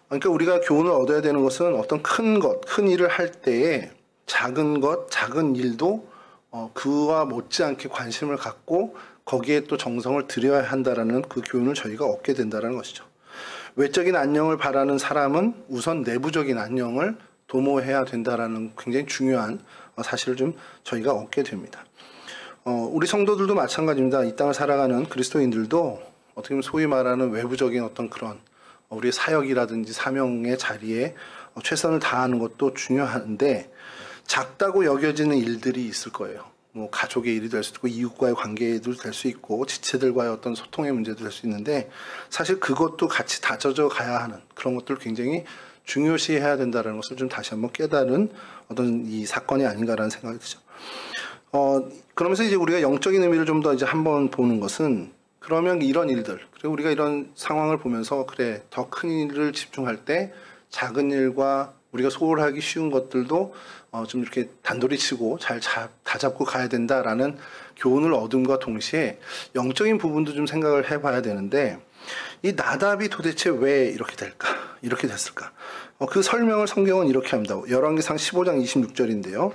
그러니까 우리가 교훈을 얻어야 되는 것은 어떤 큰 일을 할 때에 작은 일도 그와 못지않게 관심을 갖고 거기에 또 정성을 들여야 한다라는 그 교훈을 저희가 얻게 된다는 것이죠. 외적인 안녕을 바라는 사람은 우선 내부적인 안녕을 도모해야 된다라는 굉장히 중요한 사실을 좀 저희가 얻게 됩니다. 우리 성도들도 마찬가지입니다. 이 땅을 살아가는 그리스도인들도 어떻게 보면 소위 말하는 외부적인 어떤 그런 우리의 사역이라든지 사명의 자리에 최선을 다하는 것도 중요한데, 작다고 여겨지는 일들이 있을 거예요. 뭐 가족의 일이 될 수도 있고 이웃과의 관계도 될 수 있고 지체들과의 어떤 소통의 문제도 될 수 있는데, 사실 그것도 같이 다져져 가야 하는 그런 것들을 굉장히 중요시해야 된다는 것을 좀 다시 한번 깨달은 어떤 이 사건이 아닌가라는 생각이 들죠. 그러면서 이제 우리가 영적인 의미를 좀 더 이제 한번 보는 것은, 그러면 이런 일들, 그리고 우리가 이런 상황을 보면서 그래, 더 큰 일을 집중할 때 작은 일과 우리가 소홀하기 쉬운 것들도 좀 이렇게 단도리 치고 잘 다잡고 가야 된다라는 교훈을 얻음과 동시에 영적인 부분도 좀 생각을 해봐야 되는데, 이 나답이 도대체 왜 이렇게 됐을까? 그 설명을 성경은 이렇게 합니다. 열왕기상 15장 26절인데요.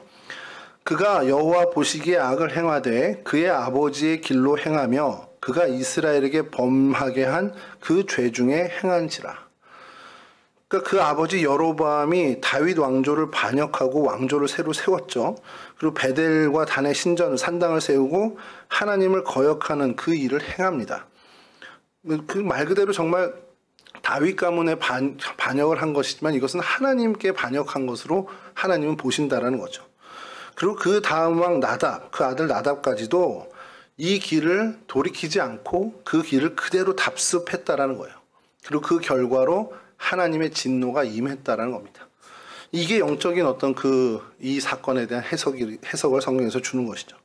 그가 여호와 보시기에 악을 행하되 그의 아버지의 길로 행하며 그가 이스라엘에게 범하게 한 그 죄 중에 행한지라. 그러니까 그 아버지 여로보암이 다윗 왕조를 반역하고 왕조를 새로 세웠죠. 그리고 베델과 단의 산당을 세우고 하나님을 거역하는 그 일을 행합니다. 그 말 그대로 정말 다윗 가문에 반역을 한 것이지만 이것은 하나님께 반역한 것으로 하나님은 보신다라는 거죠. 그리고 그 다음 왕 나답, 그 아들 나답까지도 이 길을 돌이키지 않고 그 길을 그대로 답습했다라는 거예요. 그리고 그 결과로 하나님의 진노가 임했다라는 겁니다. 이게 영적인 어떤 이 사건에 대한 해석을 성경에서 주는 것이죠.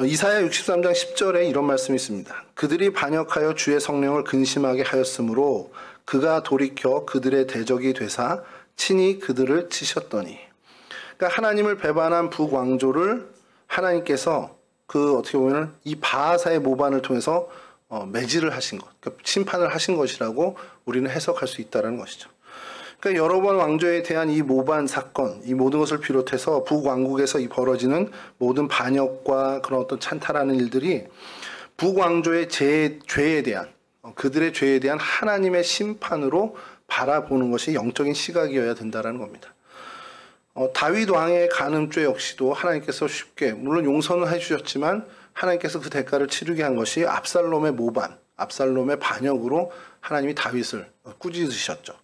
이사야 63장 10절에 이런 말씀이 있습니다. 그들이 반역하여 주의 성령을 근심하게 하였으므로 그가 돌이켜 그들의 대적이 되사 친히 그들을 치셨더니. 그러니까 하나님을 배반한 북왕조를 하나님께서 어떻게 보면 이 바하사의 모반을 통해서 매질을 하신 것, 그러니까 심판을 하신 것이라고 우리는 해석할 수 있다는 것이죠. 그러니까 여러 번 왕조에 대한 이 모반 사건, 이 모든 것을 비롯해서 북왕국에서 이 벌어지는 모든 반역과 그런 어떤 찬탈하는 일들이 북왕조의 죄에 대한, 그들의 죄에 대한 하나님의 심판으로 바라보는 것이 영적인 시각이어야 된다는 겁니다. 다윗 왕의 간음죄 역시도 하나님께서 쉽게, 물론 용서는 해주셨지만 하나님께서 그 대가를 치르게 한 것이 압살롬의 모반, 압살롬의 반역으로 하나님이 다윗을 꾸짖으셨죠.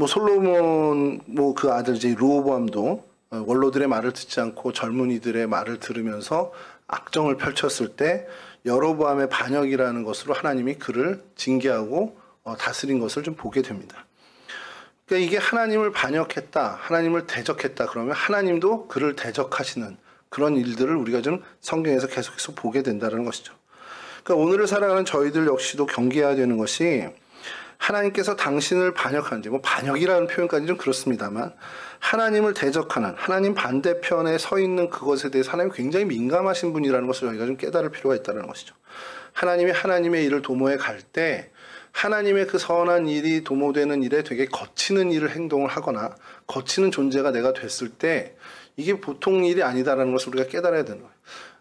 솔로몬 그 아들 이제 르호보암도 원로들의 말을 듣지 않고 젊은이들의 말을 들으면서 악정을 펼쳤을 때 여로보암의 반역이라는 것으로 하나님이 그를 징계하고 다스린 것을 좀 보게 됩니다. 그러니까 이게 하나님을 반역했다, 하나님을 대적했다 그러면 하나님도 그를 대적하시는 그런 일들을 우리가 좀 성경에서 계속해서 보게 된다는 것이죠. 그러니까 오늘을 살아가는 저희들 역시도 경계해야 되는 것이 하나님께서 당신을 반역하는지, 반역이라는 표현까지 좀 그렇습니다만, 하나님을 대적하는, 하나님 반대편에 서 있는 그것에 대해서 하나님이 굉장히 민감하신 분이라는 것을 저희가 좀 깨달을 필요가 있다는 것이죠. 하나님이 하나님의 일을 도모해 갈 때, 하나님의 그 선한 일이 도모되는 일에 되게 거치는 일을 행동을 하거나, 거치는 존재가 내가 됐을 때, 이게 보통 일이 아니다라는 것을 우리가 깨달아야 되는 거예요.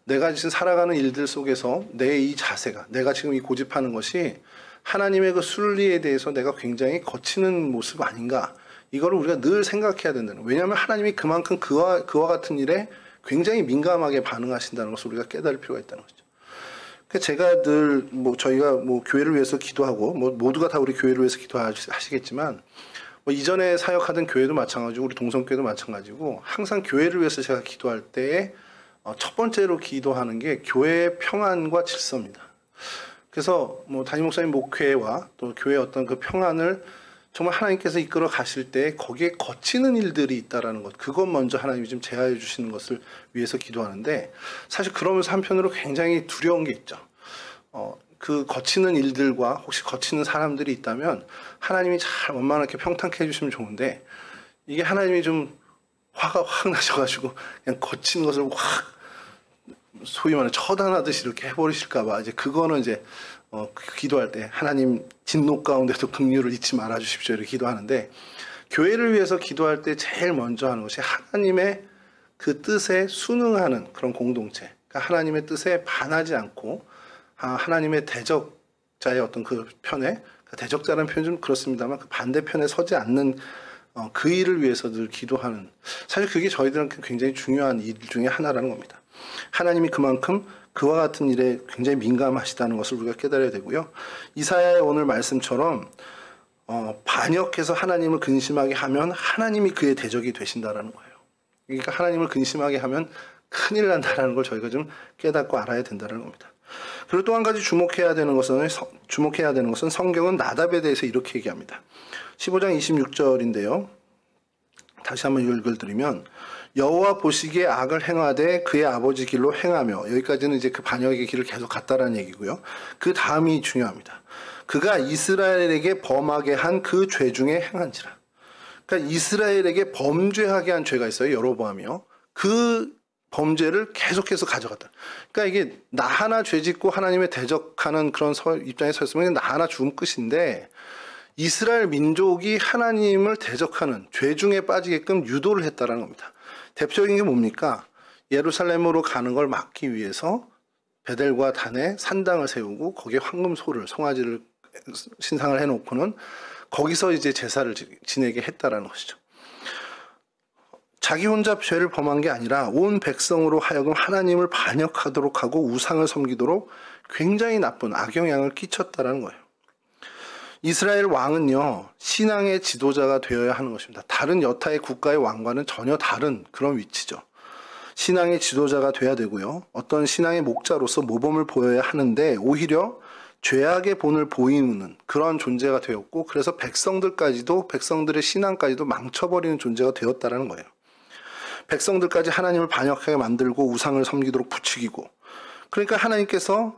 내가 지금 살아가는 일들 속에서 내 이 자세가, 내가 지금 이 고집하는 것이 하나님의 그 순리에 대해서 내가 굉장히 거치는 모습 아닌가, 이거를 우리가 늘 생각해야 된다는 거예요. 왜냐하면 하나님이 그만큼 그와 같은 일에 굉장히 민감하게 반응하신다는 것을 우리가 깨달을 필요가 있다는 거죠. 제가 늘 저희가 교회를 위해서 기도하고 모두가 다 우리 교회를 위해서 기도하시겠지만 이전에 사역하던 교회도 마찬가지고 우리 동성교회도 마찬가지고 항상 교회를 위해서 제가 기도할 때에 첫 번째로 기도하는 게 교회의 평안과 질서입니다. 그래서 담임 목사님 목회와 또 교회의 어떤 그 평안을 정말 하나님께서 이끌어 가실 때 거기에 거치는 일들이 있다라는 것, 그것 먼저 하나님이 좀 제하해 주시는 것을 위해서 기도하는데, 사실 그러면서 한편으로 굉장히 두려운 게 있죠. 그 거치는 일들과 혹시 거치는 사람들이 있다면 하나님이 잘 원만하게 평탄케 해주시면 좋은데, 이게 하나님이 좀 화가 확 나셔가지고 그냥 거치는 것을 확 소위 말하는 처단하듯이 이렇게 해버리실까봐 이제 그거는 이제 기도할 때 하나님 진노 가운데도 긍휼을 잊지 말아 주십시오 이렇게 기도하는데, 교회를 위해서 기도할 때 제일 먼저 하는 것이 하나님의 그 뜻에 순응하는 그런 공동체, 그러니까 하나님의 뜻에 반하지 않고 하나님의 대적자의 어떤 그 편에, 대적자라는 표현 좀 그렇습니다만 그 반대편에 서지 않는 그 일을 위해서 늘 기도하는, 사실 그게 저희들한테 굉장히 중요한 일 중에 하나라는 겁니다. 하나님이 그만큼 그와 같은 일에 굉장히 민감하시다는 것을 우리가 깨달아야 되고요. 이사야의 오늘 말씀처럼 반역해서 하나님을 근심하게 하면 하나님이 그의 대적이 되신다라는 거예요. 그러니까 하나님을 근심하게 하면 큰일 난다라는 걸 저희가 좀 깨닫고 알아야 된다는 겁니다. 그리고 또 한 가지 주목해야 되는 것은 성경은 나답에 대해서 이렇게 얘기합니다. 15장 26절인데요. 다시 한번 읽어드리면, 여호와 보시기에 악을 행하되 그의 아버지 길로 행하며, 여기까지는 이제 그 반역의 길을 계속 갔다라는 얘기고요. 그 다음이 중요합니다. 그가 이스라엘에게 범하게 한 그 죄 중에 행한지라. 그러니까 이스라엘에게 범죄하게 한 죄가 있어요. 여로보암이요. 그 범죄를 계속해서 가져갔다. 그러니까 이게 나 하나 죄 짓고 하나님의 대적하는 그런 입장에 서 있으면 나 하나 죽음 끝인데, 이스라엘 민족이 하나님을 대적하는 죄 중에 빠지게끔 유도를 했다는 겁니다. 대표적인 게 뭡니까? 예루살렘으로 가는 걸 막기 위해서 베델과 단에 산당을 세우고 거기에 황금소를, 송아지를 신상을 해놓고는 거기서 이제 제사를 지내게 했다라는 것이죠. 자기 혼자 죄를 범한 게 아니라 온 백성으로 하여금 하나님을 반역하도록 하고 우상을 섬기도록 굉장히 나쁜 악영향을 끼쳤다라는 거예요. 이스라엘 왕은요, 신앙의 지도자가 되어야 하는 것입니다. 다른 여타의 국가의 왕과는 전혀 다른 그런 위치죠. 신앙의 지도자가 돼야 되고요. 어떤 신앙의 목자로서 모범을 보여야 하는데 오히려 죄악의 본을 보이는 그런 존재가 되었고, 그래서 백성들의 신앙까지도 망쳐버리는 존재가 되었다라는 거예요. 백성들까지 하나님을 반역하게 만들고 우상을 섬기도록 부추기고, 그러니까 하나님께서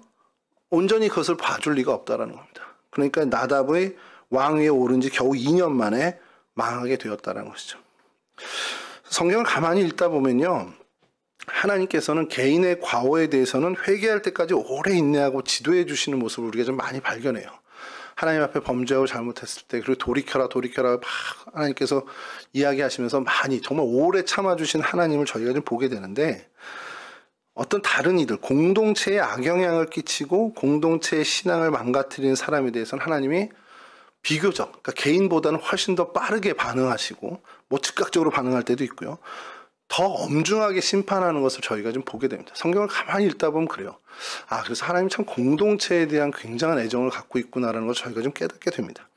온전히 그것을 봐줄 리가 없다라는 겁니다. 그러니까 나답의 왕위에 오른 지 겨우 2년 만에 망하게 되었다는 것이죠. 성경을 가만히 읽다 보면요, 하나님께서는 개인의 과오에 대해서는 회개할 때까지 오래 인내하고 지도해 주시는 모습을 우리가 좀 많이 발견해요. 하나님 앞에 범죄하고 잘못했을 때, 그리고 돌이켜라 막 하나님께서 이야기하시면서 많이 정말 오래 참아주신 하나님을 저희가 좀 보게 되는데, 어떤 다른 이들, 공동체에 악영향을 끼치고 공동체의 신앙을 망가뜨리는 사람에 대해서는 하나님이 비교적, 그러니까 개인보다는 훨씬 더 빠르게 반응하시고, 뭐 즉각적으로 반응할 때도 있고요, 더 엄중하게 심판하는 것을 저희가 좀 보게 됩니다. 성경을 가만히 읽다 보면 그래요. 그래서 하나님이 참 공동체에 대한 굉장한 애정을 갖고 있구나라는 걸 저희가 좀 깨닫게 됩니다.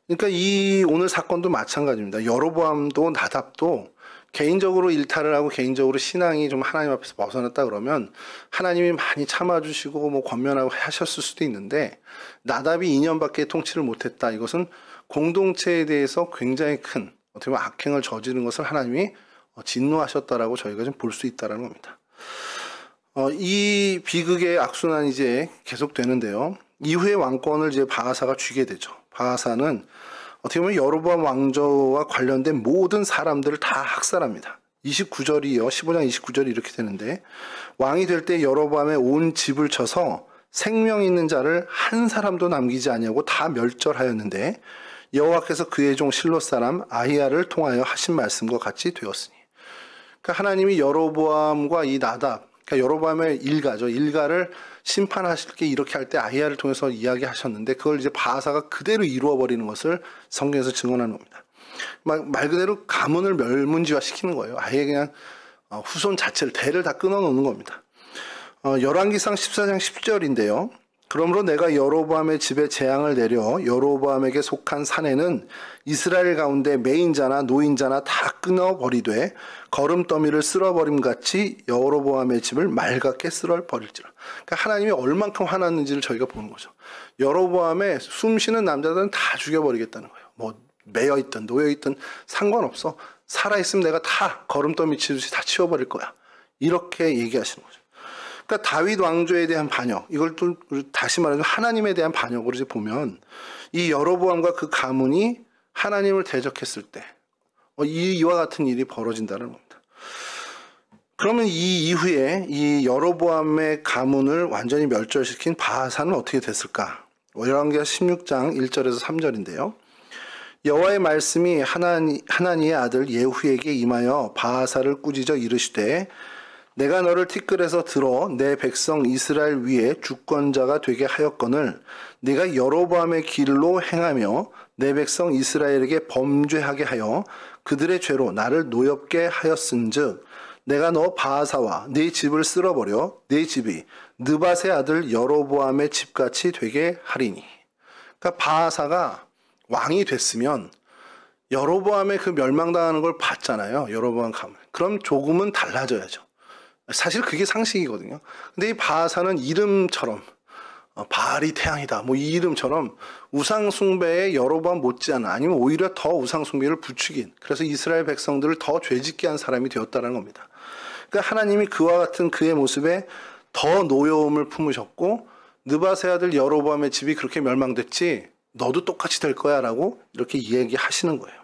그러니까 이 오늘 사건도 마찬가지입니다. 여로보암도 나답도 개인적으로 일탈을 하고 개인적으로 신앙이 좀 하나님 앞에서 벗어났다 그러면 하나님이 많이 참아주시고 뭐 권면하고 하셨을 수도 있는데, 나답이 2년밖에 통치를 못했다. 이것은 공동체에 대해서 굉장히 큰 어떻게 보면 악행을 저지른 것을 하나님이 진노하셨다라고 저희가 좀 볼 수 있다라는 겁니다. 이 비극의 악순환이 이제 계속되는데요. 이후에 왕권을 이제 바하사가 쥐게 되죠. 바하사는 어떻게 보면 여로보암 왕조와 관련된 모든 사람들을 다 학살합니다. 29절이요. 15장 29절이 이렇게 되는데, 왕이 될 때 여로보암의 온 집을 쳐서 생명 있는 자를 한 사람도 남기지 아니하고 다 멸절하였는데 여호와께서 그의 종 실로 사람 아히야를 통하여 하신 말씀과 같이 되었으니. 그러니까 하나님이 여로보암과 이 나답, 그러니까 여로보암의 일가를 심판하실 게 이렇게 할 때 아히야를 통해서 이야기하셨는데, 그걸 이제 바하사가 그대로 이루어버리는 것을 성경에서 증언하는 겁니다. 말 그대로 가문을 멸문지화시키는 거예요. 아예 그냥 후손 자체를, 대를 다 끊어놓는 겁니다. 열왕기상 14장 10절인데요. 그러므로 내가 여로보암의 집에 재앙을 내려 여로보암에게 속한 산에는 이스라엘 가운데 매인자나 노인자나 다 끊어버리되 거름더미를 쓸어버림같이 여로보암의 집을 맑게 쓸어버릴지라. 그러니까 하나님이 얼만큼 화났는지를 저희가 보는 거죠. 여로보암의 숨쉬는 남자들은 다 죽여버리겠다는 거예요. 뭐 매여있든 놓여있든 상관없어. 살아있으면 내가 다 거름더미 치듯이 다 치워버릴 거야. 이렇게 얘기하시는 거죠. 그러니까 다윗 왕조에 대한 반역, 이걸 또 다시 말해서 하나님에 대한 반역으로 이제 보면, 이 여로보암과 그 가문이 하나님을 대적했을 때 이와 같은 일이 벌어진다는 겁니다. 그러면 이 이후에 이 여로보암의 가문을 완전히 멸절시킨 바하사는 어떻게 됐을까? 열왕기하 16장 1절에서 3절인데요. 여호와의 말씀이 하나니의 아들 예후에게 임하여 바하사를 꾸짖어 이르시되, 내가 너를 티끌에서 들어 내 백성 이스라엘 위에 주권자가 되게 하였거늘 네가 여로보암의 길로 행하며 내 백성 이스라엘에게 범죄하게 하여 그들의 죄로 나를 노엽게 하였은즉 내가 너 바하사와 네 집을 쓸어버려 네 집이 느밧의 아들 여로보암의 집같이 되게 하리니. 그러니까 바하사가 왕이 됐으면 여로보암의 그 멸망당하는 걸 봤잖아요. 여로보암 가문. 그럼 조금은 달라져야죠. 사실 그게 상식이거든요. 근데 이 바하사는 이름처럼 바알이 태양이다 뭐 이 이름처럼 우상숭배에 여로보암 못지않은, 아니면 오히려 더 우상숭배를 부추긴, 그래서 이스라엘 백성들을 더 죄짓게 한 사람이 되었다는 겁니다. 그러니까 하나님이 그와 같은 그의 모습에 더 노여움을 품으셨고, 느밧의 아들 여로보암의 집이 그렇게 멸망됐지 너도 똑같이 될 거야 라고 이렇게 이야기하시는 거예요.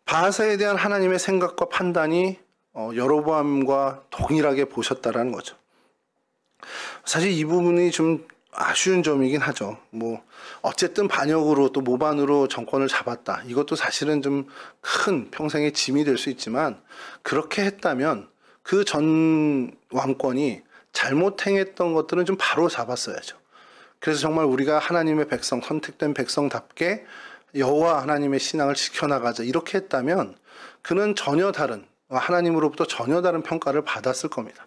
바하사에 대한 하나님의 생각과 판단이 여로보암과 동일하게 보셨다라는 거죠. 사실 이 부분이 좀 아쉬운 점이긴 하죠. 뭐 어쨌든 반역으로 또 모반으로 정권을 잡았다. 이것도 사실은 좀 큰 평생의 짐이 될 수 있지만, 그렇게 했다면 그 전 왕권이 잘못 행했던 것들은 좀 바로 잡았어야죠. 그래서 정말 우리가 하나님의 백성, 선택된 백성답게 여호와 하나님의 신앙을 지켜나가자, 이렇게 했다면 그는 전혀 다른, 하나님으로부터 전혀 다른 평가를 받았을 겁니다.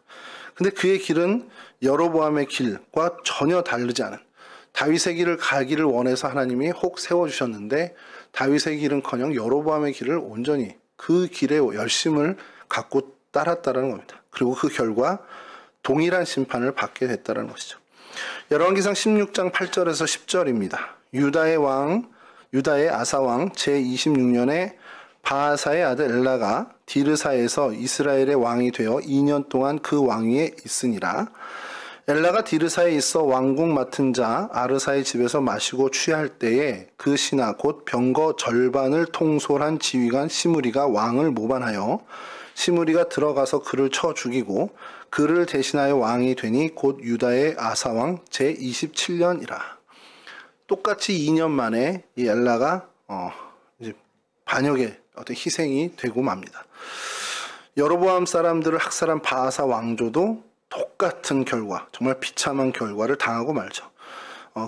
근데 그의 길은 여로보암의 길과 전혀 다르지 않은, 다윗의 길을 가기를 원해서 하나님이 혹 세워주셨는데 다윗의 길은커녕 여로보암의 길을 온전히 그 길에 열심을 갖고 따랐다는 겁니다. 그리고 그 결과 동일한 심판을 받게 됐다는 것이죠. 열왕기상 16장 8절에서 10절입니다. 유다의 아사왕 제26년에 바아사의 아들 엘라가 디르사에서 이스라엘의 왕이 되어 2년 동안 그 왕위에 있으니라. 엘라가 디르사에 있어 왕궁 맡은 자 아르사의 집에서 마시고 취할 때에 그 신하 곧 병거 절반을 통솔한 지휘관 시므리가 왕을 모반하여 시므리가 들어가서 그를 쳐 죽이고 그를 대신하여 왕이 되니 곧 유다의 아사왕 제27년이라. 똑같이 2년 만에 이 엘라가 이제 반역의 어떤 희생이 되고 맙니다. 여로보암 사람들을 학살한 바아사 왕조도 똑같은 결과, 정말 비참한 결과를 당하고 말죠.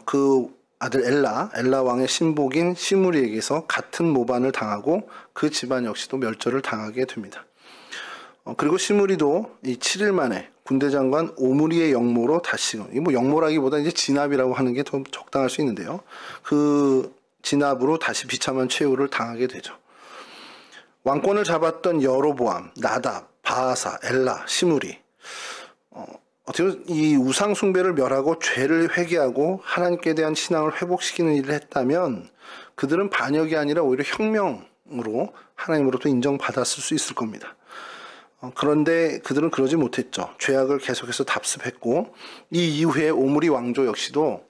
그 아들 엘라 왕의 신복인 시므리에게서 같은 모반을 당하고 그 집안 역시도 멸절을 당하게 됩니다. 그리고 시므리도 이 7일 만에 군대장관 오므리의 역모로 다시금, 뭐 역모라기보다 이제 진압이라고 하는 게 더 적당할 수 있는데요. 그 진압으로 다시 비참한 최후를 당하게 되죠. 왕권을 잡았던 여로보암, 나답, 바아사, 엘라, 시므리, 어떻게 보면 이 우상 숭배를 멸하고 죄를 회개하고 하나님께 대한 신앙을 회복시키는 일을 했다면 그들은 반역이 아니라 오히려 혁명으로 하나님으로부터 인정받았을 수 있을 겁니다. 그런데 그들은 그러지 못했죠. 죄악을 계속해서 답습했고 이 이후에 오므리 왕조 역시도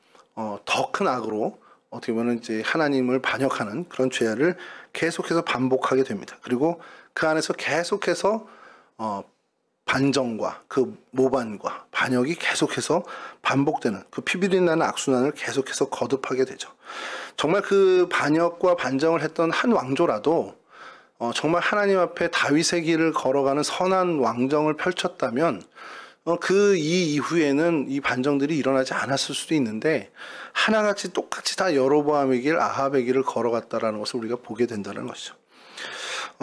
더 큰 악으로 어떻게 보면 이제 하나님을 반역하는 그런 죄를 계속해서 반복하게 됩니다. 그리고 그 안에서 계속해서 반정과 그 모반과 반역이 계속해서 반복되는 그 피비린 나는 악순환을 계속해서 거듭하게 되죠. 정말 그 반역과 반정을 했던 한 왕조라도 정말 하나님 앞에 다윗의 길을 걸어가는 선한 왕정을 펼쳤다면 그 이후에는 이 반정들이 일어나지 않았을 수도 있는데 하나같이 똑같이 다 여로보암의 길, 아합의 길을 걸어갔다라는 것을 우리가 보게 된다는 것이죠.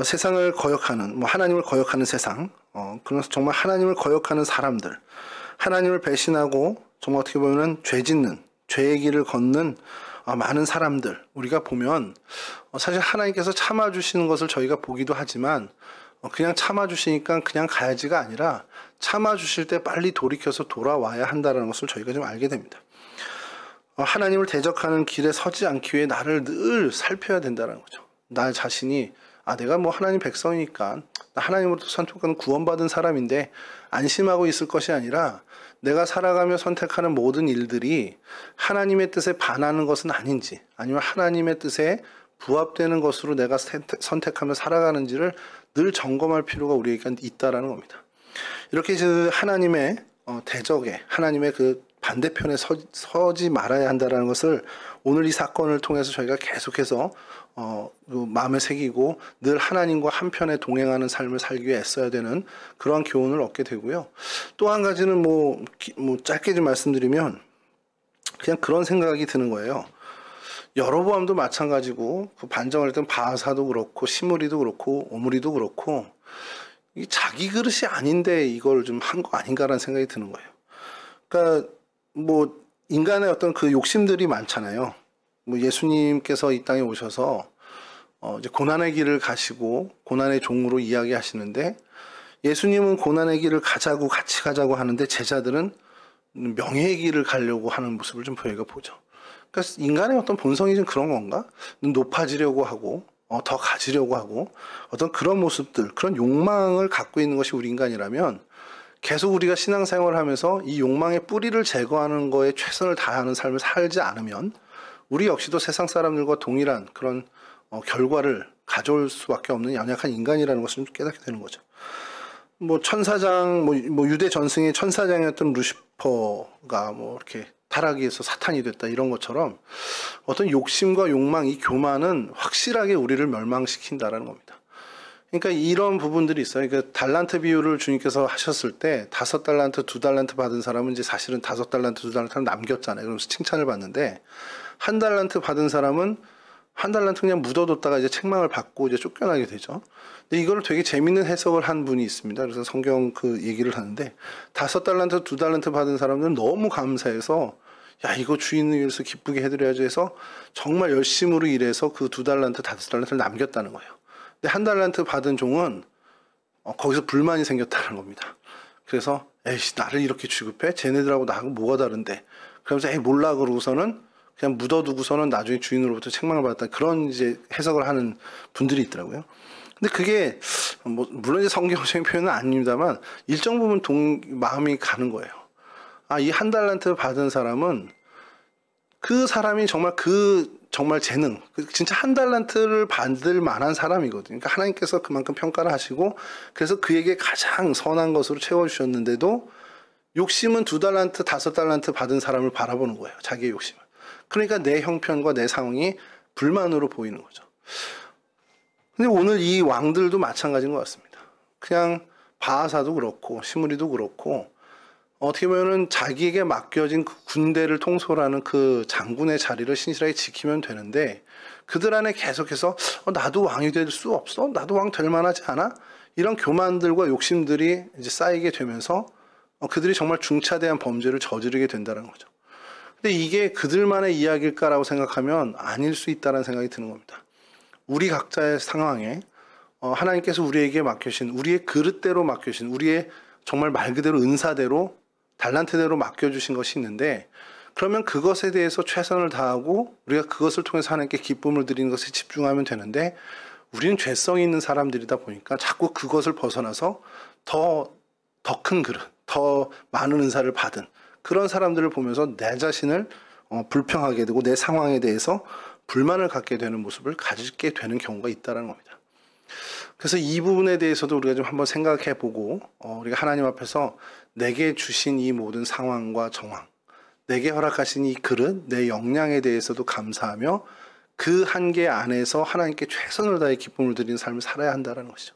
세상을 거역하는, 하나님을 거역하는 세상, 그래서 정말 하나님을 거역하는 사람들, 하나님을 배신하고 정말 어떻게 보면 죄 짓는, 죄의 길을 걷는 많은 사람들, 우리가 보면 사실 하나님께서 참아주시는 것을 저희가 보기도 하지만 그냥 참아주시니까 그냥 가야지가 아니라 참아주실 때 빨리 돌이켜서 돌아와야 한다는 것을 저희가 좀 알게 됩니다. 하나님을 대적하는 길에 서지 않기 위해 나를 늘 살펴야 된다는 거죠. 나 자신이 내가 하나님 백성이니까 나 하나님으로부터 선택받은 구원받은 사람인데 안심하고 있을 것이 아니라 내가 살아가며 선택하는 모든 일들이 하나님의 뜻에 반하는 것은 아닌지 아니면 하나님의 뜻에 부합되는 것으로 내가 선택하며 살아가는지를 늘 점검할 필요가 우리에게 있다라는 겁니다. 이렇게 하나님의 대적에 하나님의 그 반대편에 서지 말아야 한다는 것을 오늘 이 사건을 통해서 저희가 계속해서 마음에 새기고 늘 하나님과 한편에 동행하는 삶을 살기 위해 애써야 되는 그러한 교훈을 얻게 되고요. 또 한 가지는 짧게 좀 말씀드리면 그냥 그런 생각이 드는 거예요. 여로보암도 마찬가지고 그 반정을 했던 바아사도 그렇고 시므리도 그렇고 오므리도 그렇고 이 자기 그릇이 아닌데 이걸 좀 한 거 아닌가라는 생각이 드는 거예요. 그러니까 인간의 어떤 그 욕심들이 많잖아요. 예수님께서 이 땅에 오셔서 이제 고난의 길을 가시고 고난의 종으로 이야기하시는데 예수님은 고난의 길을 같이 가자고 하는데 제자들은 명예의 길을 가려고 하는 모습을 좀 저희가 보죠. 그러니까 인간의 어떤 본성이 좀 그런 건가? 높아지려고 하고 더 가지려고 하고 어떤 그런 모습들, 그런 욕망을 갖고 있는 것이 우리 인간이라면 계속 우리가 신앙생활을 하면서 이 욕망의 뿌리를 제거하는 거에 최선을 다하는 삶을 살지 않으면 우리 역시도 세상 사람들과 동일한 그런 결과를 가져올 수밖에 없는 연약한 인간이라는 것을 좀 깨닫게 되는 거죠. 천사장, 유대 전승의 천사장이었던 루시퍼가 이렇게 타락해서 사탄이 됐다 이런 것처럼 어떤 욕심과 욕망, 이 교만은 확실하게 우리를 멸망시킨다라는 겁니다. 그러니까 이런 부분들이 있어요. 그러니까 달란트 비유를 주님께서 하셨을 때 5달란트, 2달란트 받은 사람은 이제 사실은 5달란트, 2달란트를 남겼잖아요. 그러면서 칭찬을 받는데 1달란트 받은 사람은 한 달란트 그냥 묻어뒀다가 이제 책망을 받고 이제 쫓겨나게 되죠. 근데 이걸 되게 재밌는 해석을 한 분이 있습니다. 그래서 성경 그 얘기를 하는데 5달란트, 2달란트 받은 사람들은 너무 감사해서 야 이거 주인을 위해서 기쁘게 해드려야지 해서 정말 열심으로 일해서 그 2달란트, 5달란트를 남겼다는 거예요. 근데 1달란트 받은 종은 거기서 불만이 생겼다는 겁니다. 그래서 에이씨 나를 이렇게 취급해? 쟤네들하고 나하고 뭐가 다른데? 그러면서 에이 몰라 그러고서는 그냥 묻어두고서는 나중에 주인으로부터 책망을 받았다 그런 이제 해석을 하는 분들이 있더라고요. 근데 그게 뭐 물론 이제 성경적인 표현은 아닙니다만 일정 부분 마음이 가는 거예요. 아, 이 1달란트 받은 사람은 그 사람이 정말 재능, 진짜 1달란트를 받을 만한 사람이거든요. 그러니까 하나님께서 그만큼 평가를 하시고 그래서 그에게 가장 선한 것으로 채워주셨는데도 욕심은 2달란트, 5달란트 받은 사람을 바라보는 거예요. 자기의 욕심을. 그러니까 내 형편과 내 상황이 불만으로 보이는 거죠. 근데 오늘 이 왕들도 마찬가지인 것 같습니다. 그냥 바하사도 그렇고 시므리도 그렇고 어떻게 보면은 자기에게 맡겨진 그 군대를 통솔하는 그 장군의 자리를 신실하게 지키면 되는데 그들 안에 계속해서 나도 왕이 될 수 없어? 나도 왕 될 만하지 않아? 이런 교만들과 욕심들이 이제 쌓이게 되면서 그들이 정말 중차대한 범죄를 저지르게 된다는 거죠. 근데 이게 그들만의 이야기일까라고 생각하면 아닐 수 있다는 생각이 드는 겁니다. 우리 각자의 상황에 하나님께서 우리에게 맡겨신 우리의 그릇대로 맡겨신 우리의 정말 말 그대로 은사대로 달란트대로 맡겨주신 것이 있는데 그러면 그것에 대해서 최선을 다하고 우리가 그것을 통해서 하나님께 기쁨을 드리는 것에 집중하면 되는데 우리는 죄성이 있는 사람들이다 보니까 자꾸 그것을 벗어나서 더 큰 그릇, 더 많은 은사를 받은 그런 사람들을 보면서 내 자신을 불평하게 되고 내 상황에 대해서 불만을 갖게 되는 모습을 가지게 되는 경우가 있다는 겁니다. 그래서 이 부분에 대해서도 우리가 좀 한번 생각해 보고 우리가 하나님 앞에서 내게 주신 이 모든 상황과 정황, 내게 허락하신 이 그릇, 내 역량에 대해서도 감사하며 그 한계 안에서 하나님께 최선을 다해 기쁨을 드리는 삶을 살아야 한다는 것이죠.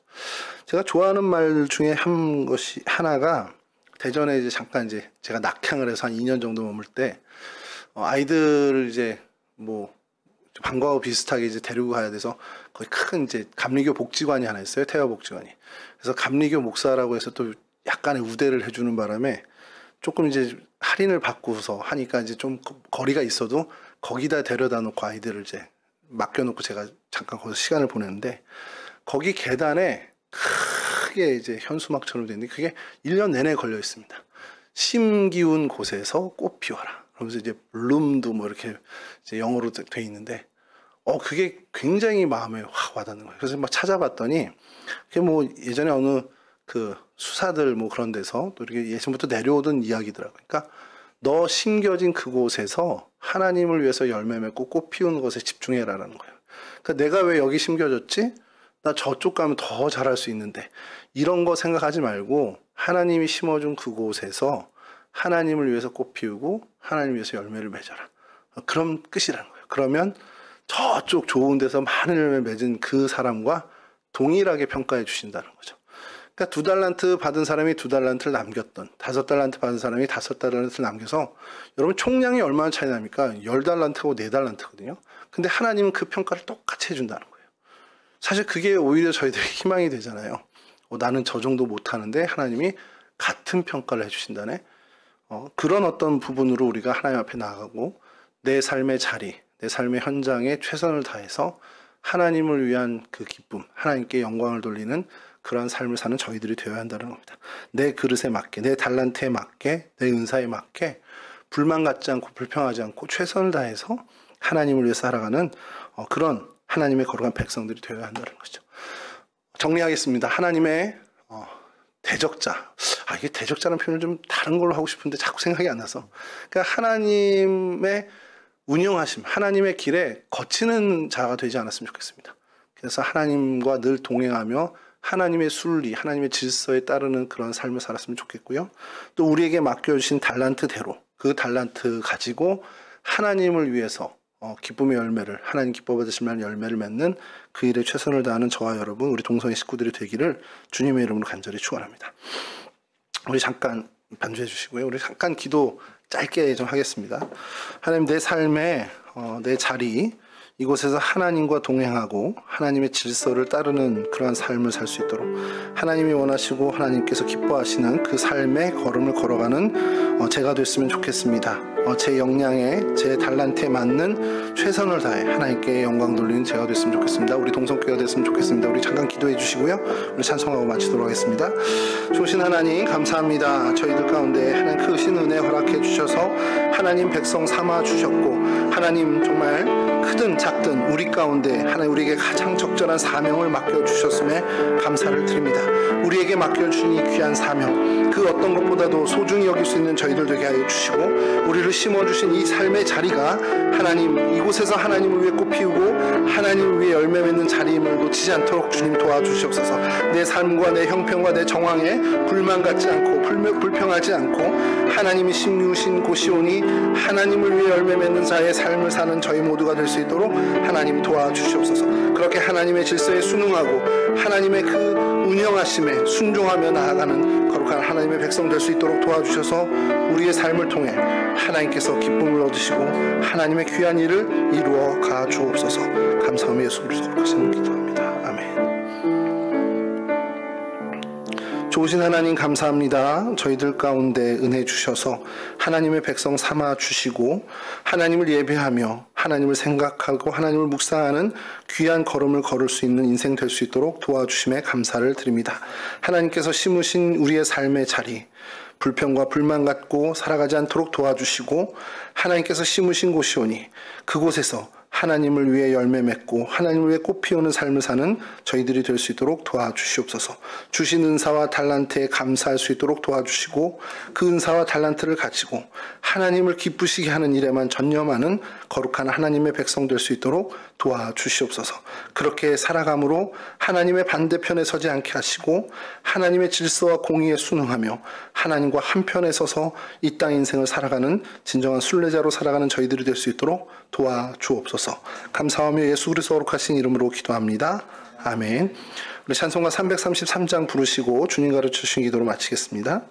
제가 좋아하는 말 중에 한 것이 하나가 대전에 이제 잠깐 이제 제가 낙향을 해서 한 2년 정도 머물 때 아이들을 이제 뭐 방과후 비슷하게 이제 데리고 가야 돼서 거기 큰 이제 감리교 복지관이 하나 있어요. 태화 복지관이. 그래서 감리교 목사라고 해서 또 약간의 우대를 해주는 바람에 조금 이제 할인을 받고서 하니까 이제 좀 거리가 있어도 거기다 데려다 놓고 아이들을 이제 맡겨놓고 제가 잠깐 거기서 시간을 보냈는데 거기 계단에 크게 이제 현수막처럼 돼 있는데 그게 1년 내내 걸려 있습니다. 심기운 곳에서 꽃 피워라. 그러면서 이제 블룸도 뭐 이렇게 이제 영어로 돼 있는데 그게 굉장히 마음에 확 와닿는 거예요. 그래서 막 찾아봤더니 그게 뭐 예전에 어느 그 수사들 뭐 그런 데서 또 이렇게 예전부터 내려오던 이야기더라고요. 그러니까 너 심겨진 그곳에서 하나님을 위해서 열매 맺고 꽃 피우는 것에 집중해라라는 거예요. 그러니까 내가 왜 여기 심겨졌지? 나 저쪽 가면 더 잘할 수 있는데 이런 거 생각하지 말고 하나님이 심어준 그곳에서 하나님을 위해서 꽃 피우고 하나님을 위해서 열매를 맺어라. 그럼 끝이라는 거예요. 그러면 저쪽 좋은 데서 많은 열매 맺은 그 사람과 동일하게 평가해 주신다는 거죠. 그러니까 2달란트 받은 사람이 2달란트를 남겼던 5달란트 받은 사람이 5달란트를 남겨서 여러분 총량이 얼마나 차이 납니까? 10달란트하고 4달란트거든요. 근데 하나님은 그 평가를 똑같이 해준다는 거예요. 사실 그게 오히려 저희들의 희망이 되잖아요. 나는 저 정도 못하는데 하나님이 같은 평가를 해주신다네. 그런 어떤 부분으로 우리가 하나님 앞에 나아가고 내 삶의 자리, 내 삶의 현장에 최선을 다해서 하나님을 위한 그 기쁨, 하나님께 영광을 돌리는 그런 삶을 사는 저희들이 되어야 한다는 겁니다. 내 그릇에 맞게, 내 달란트에 맞게, 내 은사에 맞게 불만 갖지 않고 불평하지 않고 최선을 다해서 하나님을 위해 살아가는 그런 하나님의 거룩한 백성들이 되어야 한다는 것이죠. 정리하겠습니다. 하나님의 대적자. 이게 대적자라는 표현을 좀 다른 걸로 하고 싶은데 자꾸 생각이 안 나서. 그러니까 하나님의 운영하심, 하나님의 길에 거치는 자가 되지 않았으면 좋겠습니다. 그래서 하나님과 늘 동행하며 하나님의 순리, 하나님의 질서에 따르는 그런 삶을 살았으면 좋겠고요. 또 우리에게 맡겨주신 달란트대로 그 달란트 가지고 하나님을 위해서 기쁨의 열매를, 하나님 기뻐 받으실 만한 열매를 맺는 그 일에 최선을 다하는 저와 여러분, 우리 동성애 식구들이 되기를 주님의 이름으로 간절히 축원합니다. 우리 잠깐 반주해 주시고요. 우리 잠깐 기도 짧게 좀 하겠습니다. 하나님, 내 삶에 내 자리, 이곳에서 하나님과 동행하고 하나님의 질서를 따르는 그러한 삶을 살 수 있도록 하나님이 원하시고 하나님께서 기뻐하시는 그 삶의 걸음을 걸어가는 제가 됐으면 좋겠습니다. 제 역량에 제 달란트에 맞는 최선을 다해 하나님께 영광 돌리는 제가 됐으면 좋겠습니다. 우리 동성교회가 됐으면 좋겠습니다. 우리 잠깐 기도해 주시고요. 우리 찬송하고 마치도록 하겠습니다. 좋으신 하나님 감사합니다. 저희들 가운데 하나님 크신 은혜 허락해 주셔서 하나님 백성 삼아 주셨고 하나님 정말 크든 작든 우리 가운데 하나님 우리에게 가장 적절한 사명을 맡겨주셨음에 감사를 드립니다. 우리에게 맡겨주신 이 귀한 사명 그 어떤 것보다도 소중히 여길 수 있는 저희들 되게 하여 주시고 우리를 심어주신 이 삶의 자리가 하나님 이곳에서 하나님을 위해 꽃피우고 하나님을 위해 열매 맺는 자리임을 놓치지 않도록 주님 도와주시옵소서. 내 삶과 내 형편과 내 정황에 불만 갖지 않고 불평하지 않고 하나님이 심으신 곳이 오니 하나님을 위해 열매 맺는 자의 삶을 사는 저희 모두가 될 수 있도록 하나님 도와주시옵소서. 그렇게 하나님의 질서에 순응하고 하나님의 그 운영하심에 순종하며 나아가는 거룩한 하나님의 백성 될 수 있도록 도와주셔서 우리의 삶을 통해 하나님께서 기쁨을 얻으시고 하나님의 귀한 일을 이루어 가 주옵소서. 감사하며 예수 그리스도 거룩하신 기도합니다. 아멘. 좋으신 하나님 감사합니다. 저희들 가운데 은혜 주셔서 하나님의 백성 삼아 주시고 하나님을 예배하며 하나님을 생각하고 하나님을 묵상하는 귀한 걸음을 걸을 수 있는 인생 될 수 있도록 도와주심에 감사를 드립니다. 하나님께서 심으신 우리의 삶의 자리 불평과 불만 갖고 살아가지 않도록 도와주시고 하나님께서 심으신 곳이 오니 그곳에서 하나님을 위해 열매 맺고 하나님을 위해 꽃 피우는 삶을 사는 저희들이 될 수 있도록 도와주시옵소서. 주신 은사와 달란트에 감사할 수 있도록 도와주시고 그 은사와 달란트를 가지고 하나님을 기쁘시게 하는 일에만 전념하는 거룩한 하나님의 백성 될 수 있도록 도와주시옵소서. 그렇게 살아감으로 하나님의 반대편에 서지 않게 하시고 하나님의 질서와 공의에 순응하며 하나님과 한편에 서서 이 땅 인생을 살아가는 진정한 순례자로 살아가는 저희들이 될 수 있도록 도와주옵소서. 감사하며 예수 그리스도 거룩하신 이름으로 기도합니다. 아멘. 우리 찬송가 333장 부르시고 주님 가르쳐 주신 기도로 마치겠습니다.